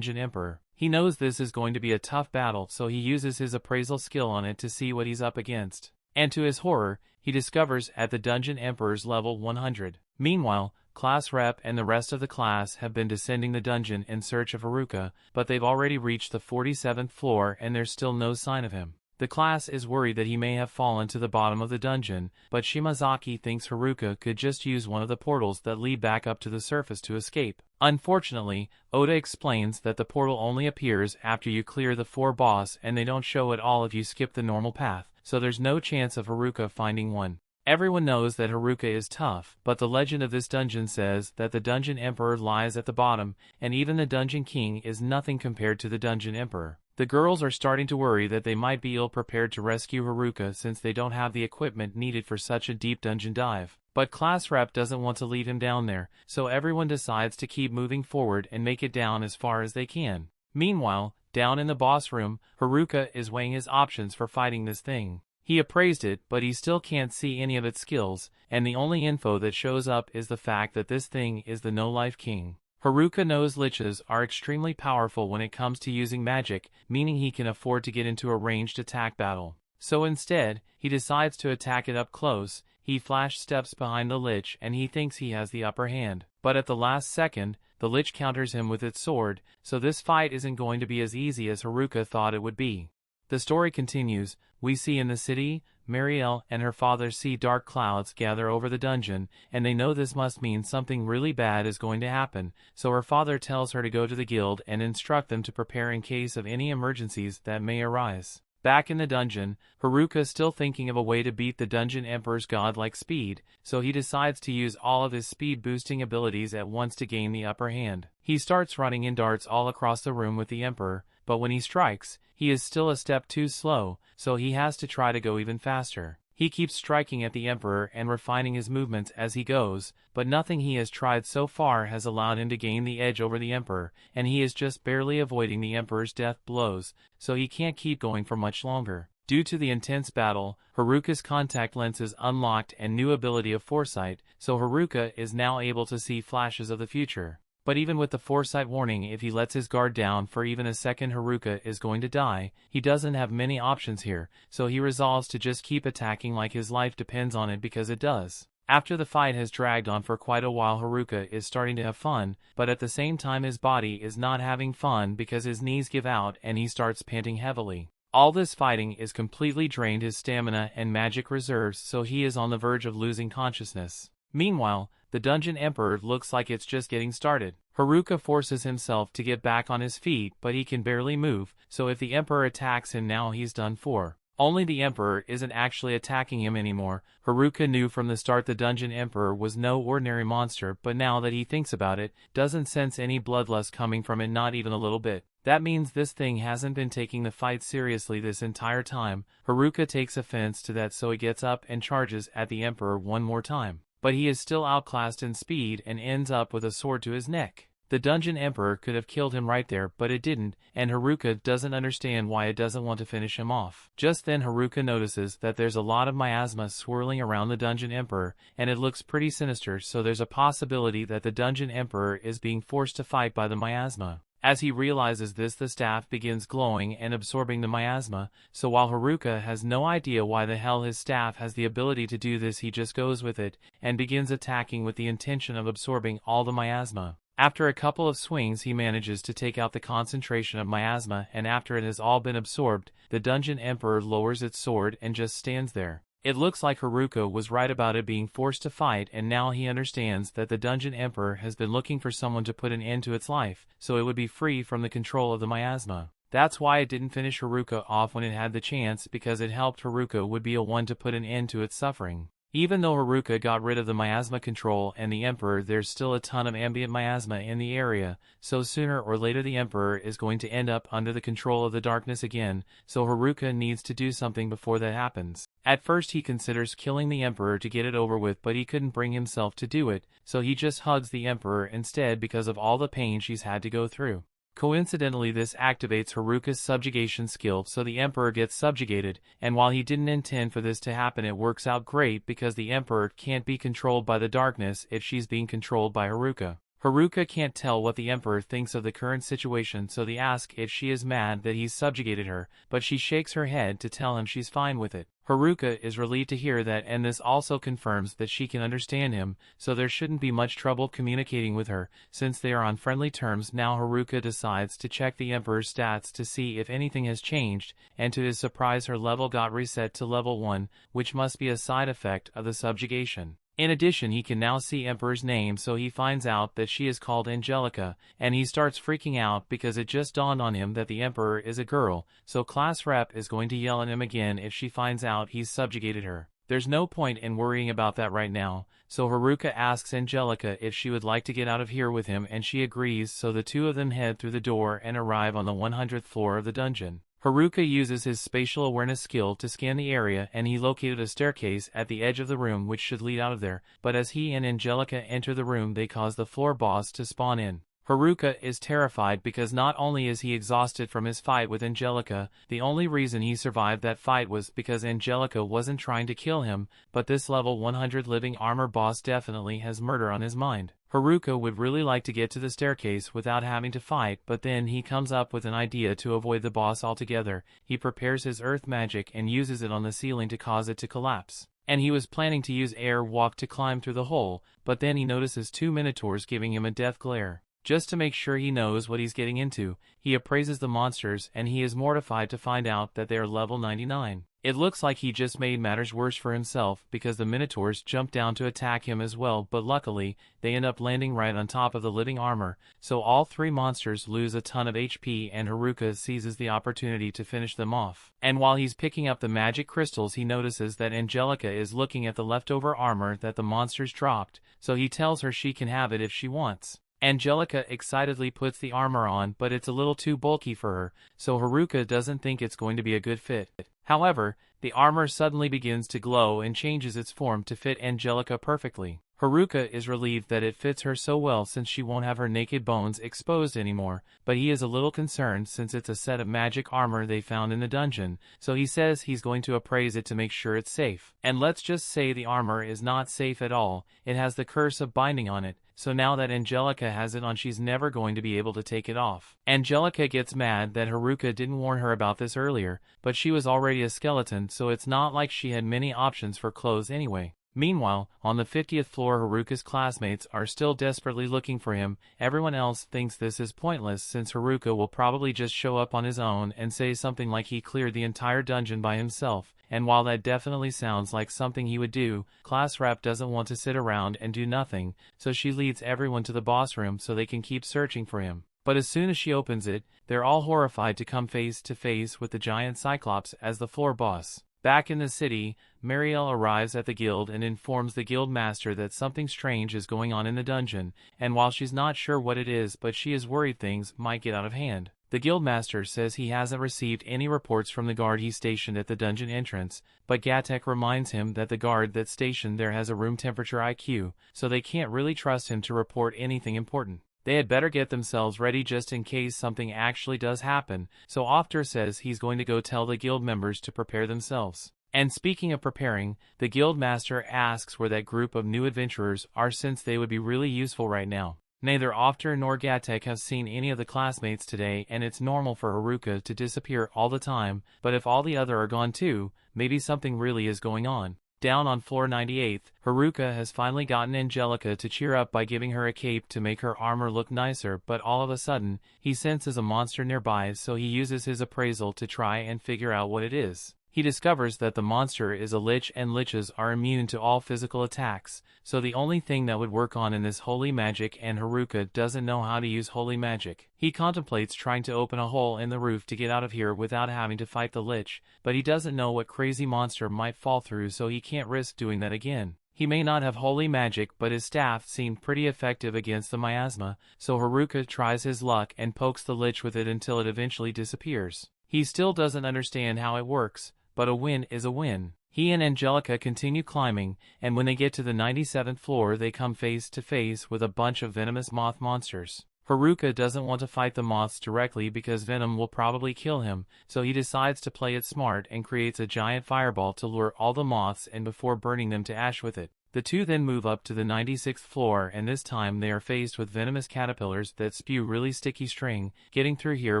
Emperor. He knows this is going to be a tough battle, so he uses his appraisal skill on it to see what he's up against. And to his horror, he discovers at the Dungeon Emperor's level 100. Meanwhile, Class Rep and the rest of the class have been descending the dungeon in search of Haruka, but they've already reached the 47th floor and there's still no sign of him. The class is worried that he may have fallen to the bottom of the dungeon, but Shimazaki thinks Haruka could just use one of the portals that lead back up to the surface to escape. Unfortunately, Oda explains that the portal only appears after you clear the 4 boss and they don't show at all if you skip the normal path, so there's no chance of Haruka finding one. Everyone knows that Haruka is tough, but the legend of this dungeon says that the Dungeon Emperor lies at the bottom, and even the Dungeon King is nothing compared to the Dungeon Emperor. The girls are starting to worry that they might be ill-prepared to rescue Haruka since they don't have the equipment needed for such a deep dungeon dive. But Class Rep doesn't want to leave him down there, so everyone decides to keep moving forward and make it down as far as they can. Meanwhile, down in the boss room, Haruka is weighing his options for fighting this thing. He appraised it, but he still can't see any of its skills, and the only info that shows up is the fact that this thing is the No-Life King. Haruka knows liches are extremely powerful when it comes to using magic, meaning he can afford to get into a ranged attack battle. So instead, he decides to attack it up close. He flash steps behind the lich and he thinks he has the upper hand. But at the last second, the lich counters him with its sword, so this fight isn't going to be as easy as Haruka thought it would be. The story continues. We see in the city, Marielle and her father see dark clouds gather over the dungeon, and they know this must mean something really bad is going to happen, so her father tells her to go to the guild and instruct them to prepare in case of any emergencies that may arise. Back in the dungeon, Haruka is still thinking of a way to beat the Dungeon Emperor's godlike speed, so he decides to use all of his speed-boosting abilities at once to gain the upper hand. He starts running in darts all across the room with the Emperor, but when he strikes, he is still a step too slow, so he has to try to go even faster. He keeps striking at the Emperor and refining his movements as he goes, but nothing he has tried so far has allowed him to gain the edge over the Emperor, and he is just barely avoiding the Emperor's death blows, so he can't keep going for much longer. Due to the intense battle, Haruka's contact lenses unlocked and new ability of foresight, so Haruka is now able to see flashes of the future. But even with the foresight warning, if he lets his guard down for even a second Haruka is going to die, he doesn't have many options here, so he resolves to just keep attacking like his life depends on it because it does. After the fight has dragged on for quite a while, Haruka is starting to have fun, but at the same time his body is not having fun because his knees give out and he starts panting heavily. All this fighting is completely drained his stamina and magic reserves, so he is on the verge of losing consciousness. Meanwhile, the Dungeon Emperor looks like it's just getting started. Haruka forces himself to get back on his feet, but he can barely move, so if the Emperor attacks him now he's done for. Only the Emperor isn't actually attacking him anymore. Haruka knew from the start the Dungeon Emperor was no ordinary monster, but now that he thinks about it, doesn't sense any bloodlust coming from it, not even a little bit. That means this thing hasn't been taking the fight seriously this entire time. Haruka takes offense to that, so he gets up and charges at the Emperor one more time. But he is still outclassed in speed and ends up with a sword to his neck. The Dungeon Emperor could have killed him right there, but it didn't, and Haruka doesn't understand why it doesn't want to finish him off. Just then Haruka notices that there's a lot of miasma swirling around the Dungeon Emperor, and it looks pretty sinister, so there's a possibility that the Dungeon Emperor is being forced to fight by the miasma. As he realizes this, the staff begins glowing and absorbing the miasma, so while Haruka has no idea why the hell his staff has the ability to do this, he just goes with it, and begins attacking with the intention of absorbing all the miasma. After a couple of swings he manages to take out the concentration of miasma, and after it has all been absorbed, the Dungeon Emperor lowers its sword and just stands there. It looks like Haruka was right about it being forced to fight, and now he understands that the Dungeon Emperor has been looking for someone to put an end to its life, so it would be free from the control of the miasma. That's why it didn't finish Haruka off when it had the chance, because it helped Haruka would be a one to put an end to its suffering. Even though Haruka got rid of the miasma control and the Emperor, there's still a ton of ambient miasma in the area, so sooner or later the Emperor is going to end up under the control of the darkness again, so Haruka needs to do something before that happens. At first he considers killing the Emperor to get it over with, but he couldn't bring himself to do it, so he just hugs the Emperor instead because of all the pain she's had to go through. Coincidentally, this activates Haruka's subjugation skill, so the Emperor gets subjugated, and while he didn't intend for this to happen, it works out great because the Emperor can't be controlled by the darkness if she's being controlled by Haruka. Haruka can't tell what the Emperor thinks of the current situation, so they ask if she is mad that he's subjugated her, but she shakes her head to tell him she's fine with it. Haruka is relieved to hear that, and this also confirms that she can understand him, so there shouldn't be much trouble communicating with her, since they are on friendly terms. Now Haruka decides to check the Emperor's stats to see if anything has changed, and to his surprise her level got reset to level 1, which must be a side effect of the subjugation. In addition, he can now see Emperor's name, so he finds out that she is called Angelica, and he starts freaking out because it just dawned on him that the Emperor is a girl, so class rep is going to yell at him again if she finds out he's subjugated her. There's no point in worrying about that right now, so Haruka asks Angelica if she would like to get out of here with him, and she agrees, so the two of them head through the door and arrive on the 100th floor of the dungeon. Haruka uses his spatial awareness skill to scan the area, and he located a staircase at the edge of the room which should lead out of there, but as he and Angelica enter the room they cause the floor boss to spawn in. Haruka is terrified because not only is he exhausted from his fight with Angelica, the only reason he survived that fight was because Angelica wasn't trying to kill him, but this level 100 living armor boss definitely has murder on his mind. Haruka would really like to get to the staircase without having to fight, but then he comes up with an idea to avoid the boss altogether. He prepares his earth magic and uses it on the ceiling to cause it to collapse. And he was planning to use air walk to climb through the hole, but then he notices two minotaurs giving him a death glare. Just to make sure he knows what he's getting into, he appraises the monsters, and he is mortified to find out that they are level 99. It looks like he just made matters worse for himself because the minotaurs jump down to attack him as well, but luckily, they end up landing right on top of the living armor, so all three monsters lose a ton of HP and Haruka seizes the opportunity to finish them off. And while he's picking up the magic crystals, he notices that Angelica is looking at the leftover armor that the monsters dropped, so he tells her she can have it if she wants. Angelica excitedly puts the armor on, but it's a little too bulky for her, so Haruka doesn't think it's going to be a good fit. However, the armor suddenly begins to glow and changes its form to fit Angelica perfectly. Haruka is relieved that it fits her so well since she won't have her naked bones exposed anymore, but he is a little concerned since it's a set of magic armor they found in the dungeon, so he says he's going to appraise it to make sure it's safe. And let's just say the armor is not safe at all. It has the curse of binding on it, so now that Angelica has it on, she's never going to be able to take it off. Angelica gets mad that Haruka didn't warn her about this earlier, but she was already a skeleton, so it's not like she had many options for clothes anyway. Meanwhile, on the 50th floor, Haruka's classmates are still desperately looking for him. Everyone else thinks this is pointless since Haruka will probably just show up on his own and say something like he cleared the entire dungeon by himself, and while that definitely sounds like something he would do, class rep doesn't want to sit around and do nothing, so she leads everyone to the boss room so they can keep searching for him. But as soon as she opens it, they're all horrified to come face to face with the giant Cyclops as the floor boss. Back in the city, Marielle arrives at the guild and informs the guild master that something strange is going on in the dungeon, and while she's not sure what it is, but she is worried things might get out of hand. The guildmaster says he hasn't received any reports from the guard he stationed at the dungeon entrance, but Gatek reminds him that the guard that's stationed there has a room temperature IQ, so they can't really trust him to report anything important. They had better get themselves ready just in case something actually does happen, so Ofter says he's going to go tell the guild members to prepare themselves. And speaking of preparing, the guild master asks where that group of new adventurers are since they would be really useful right now. Neither Ofter nor Gatek have seen any of the classmates today, and it's normal for Haruka to disappear all the time, but if all the other are gone too, maybe something really is going on. Down on floor 98, Haruka has finally gotten Angelica to cheer up by giving her a cape to make her armor look nicer, but all of a sudden, he senses a monster nearby, so he uses his appraisal to try and figure out what it is. He discovers that the monster is a lich, and liches are immune to all physical attacks, so the only thing that would work on in this holy magic, and Haruka doesn't know how to use holy magic. He contemplates trying to open a hole in the roof to get out of here without having to fight the lich, but he doesn't know what crazy monster might fall through, so he can't risk doing that again. He may not have holy magic, but his staff seemed pretty effective against the miasma, so Haruka tries his luck and pokes the lich with it until it eventually disappears. He still doesn't understand how it works, but a win is a win. He and Angelica continue climbing, and when they get to the 97th floor they come face to face with a bunch of venomous moth monsters. Haruka doesn't want to fight the moths directly because venom will probably kill him, so he decides to play it smart and creates a giant fireball to lure all the moths in before burning them to ash with it. The two then move up to the 96th floor, and this time they are faced with venomous caterpillars that spew really sticky string. Getting through here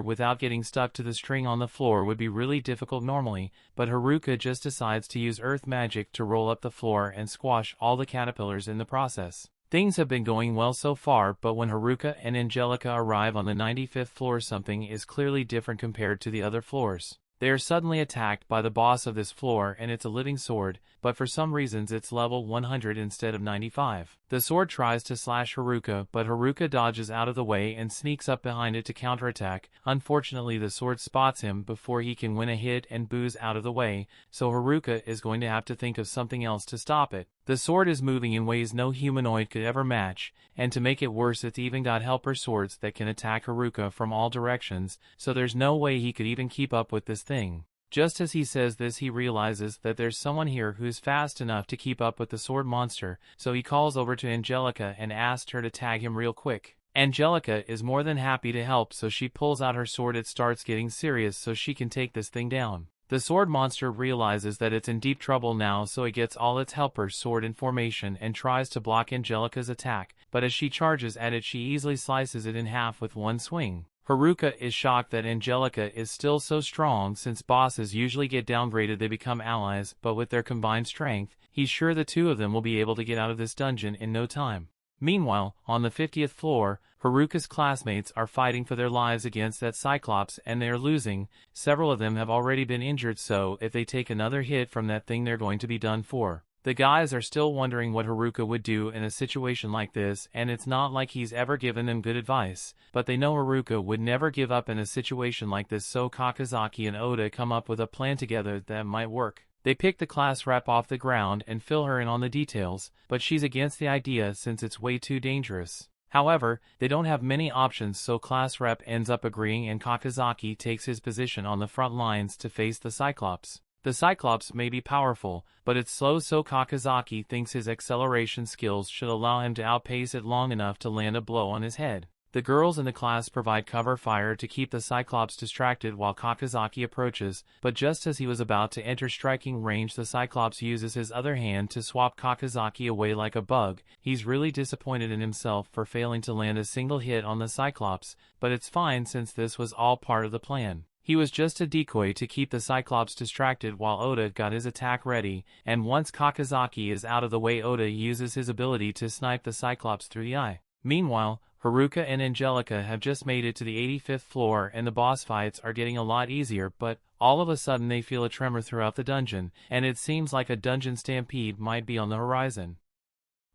without getting stuck to the string on the floor would be really difficult normally, but Haruka just decides to use earth magic to roll up the floor and squash all the caterpillars in the process. Things have been going well so far, but when Haruka and Angelica arrive on the 95th floor, something is clearly different compared to the other floors. They are suddenly attacked by the boss of this floor, and it's a living sword, but for some reasons it's level 100 instead of 95. The sword tries to slash Haruka, but Haruka dodges out of the way and sneaks up behind it to counterattack. Unfortunately, the sword spots him before he can win a hit and boos out of the way, so Haruka is going to have to think of something else to stop it. The sword is moving in ways no humanoid could ever match, and to make it worse, it's even got helper swords that can attack Haruka from all directions, so there's no way he could even keep up with this thing. Just as he says this, he realizes that there's someone here who's fast enough to keep up with the sword monster, so he calls over to Angelica and asks her to tag him real quick. Angelica is more than happy to help, so she pulls out her sword. It starts getting serious so she can take this thing down. The sword monster realizes that it's in deep trouble now, so it gets all its helper sword in formation and tries to block Angelica's attack, but as she charges at it she easily slices it in half with one swing. Haruka is shocked that Angelica is still so strong, since bosses usually get downgraded, they become allies, but with their combined strength, he's sure the two of them will be able to get out of this dungeon in no time. Meanwhile, on the 50th floor, Haruka's classmates are fighting for their lives against that Cyclops, and they are losing. Several of them have already been injured, so if they take another hit from that thing they're going to be done for. The guys are still wondering what Haruka would do in a situation like this, and it's not like he's ever given them good advice, but they know Haruka would never give up in a situation like this, so Kakizaki and Oda come up with a plan together that might work. They pick the class rep off the ground and fill her in on the details, but she's against the idea since it's way too dangerous. However, they don't have many options, so class rep ends up agreeing, and Kakizaki takes his position on the front lines to face the Cyclops. The Cyclops may be powerful, but it's slow, so Kakizaki thinks his acceleration skills should allow him to outpace it long enough to land a blow on his head. The girls in the class provide cover fire to keep the Cyclops distracted while Kakizaki approaches, but just as he was about to enter striking range, the Cyclops uses his other hand to swap Kakizaki away like a bug. He's really disappointed in himself for failing to land a single hit on the Cyclops, but it's fine since this was all part of the plan. He was just a decoy to keep the Cyclops distracted while Oda got his attack ready, and once Kakizaki is out of the way, Oda uses his ability to snipe the Cyclops through the eye. Meanwhile, Haruka and Angelica have just made it to the 85th floor, and the boss fights are getting a lot easier, but all of a sudden they feel a tremor throughout the dungeon, and it seems like a dungeon stampede might be on the horizon.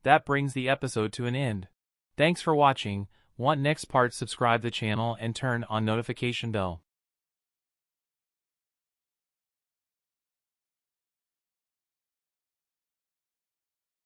That brings the episode to an end. Thanks for watching. Want next part? Subscribe the channel and turn on notification bell.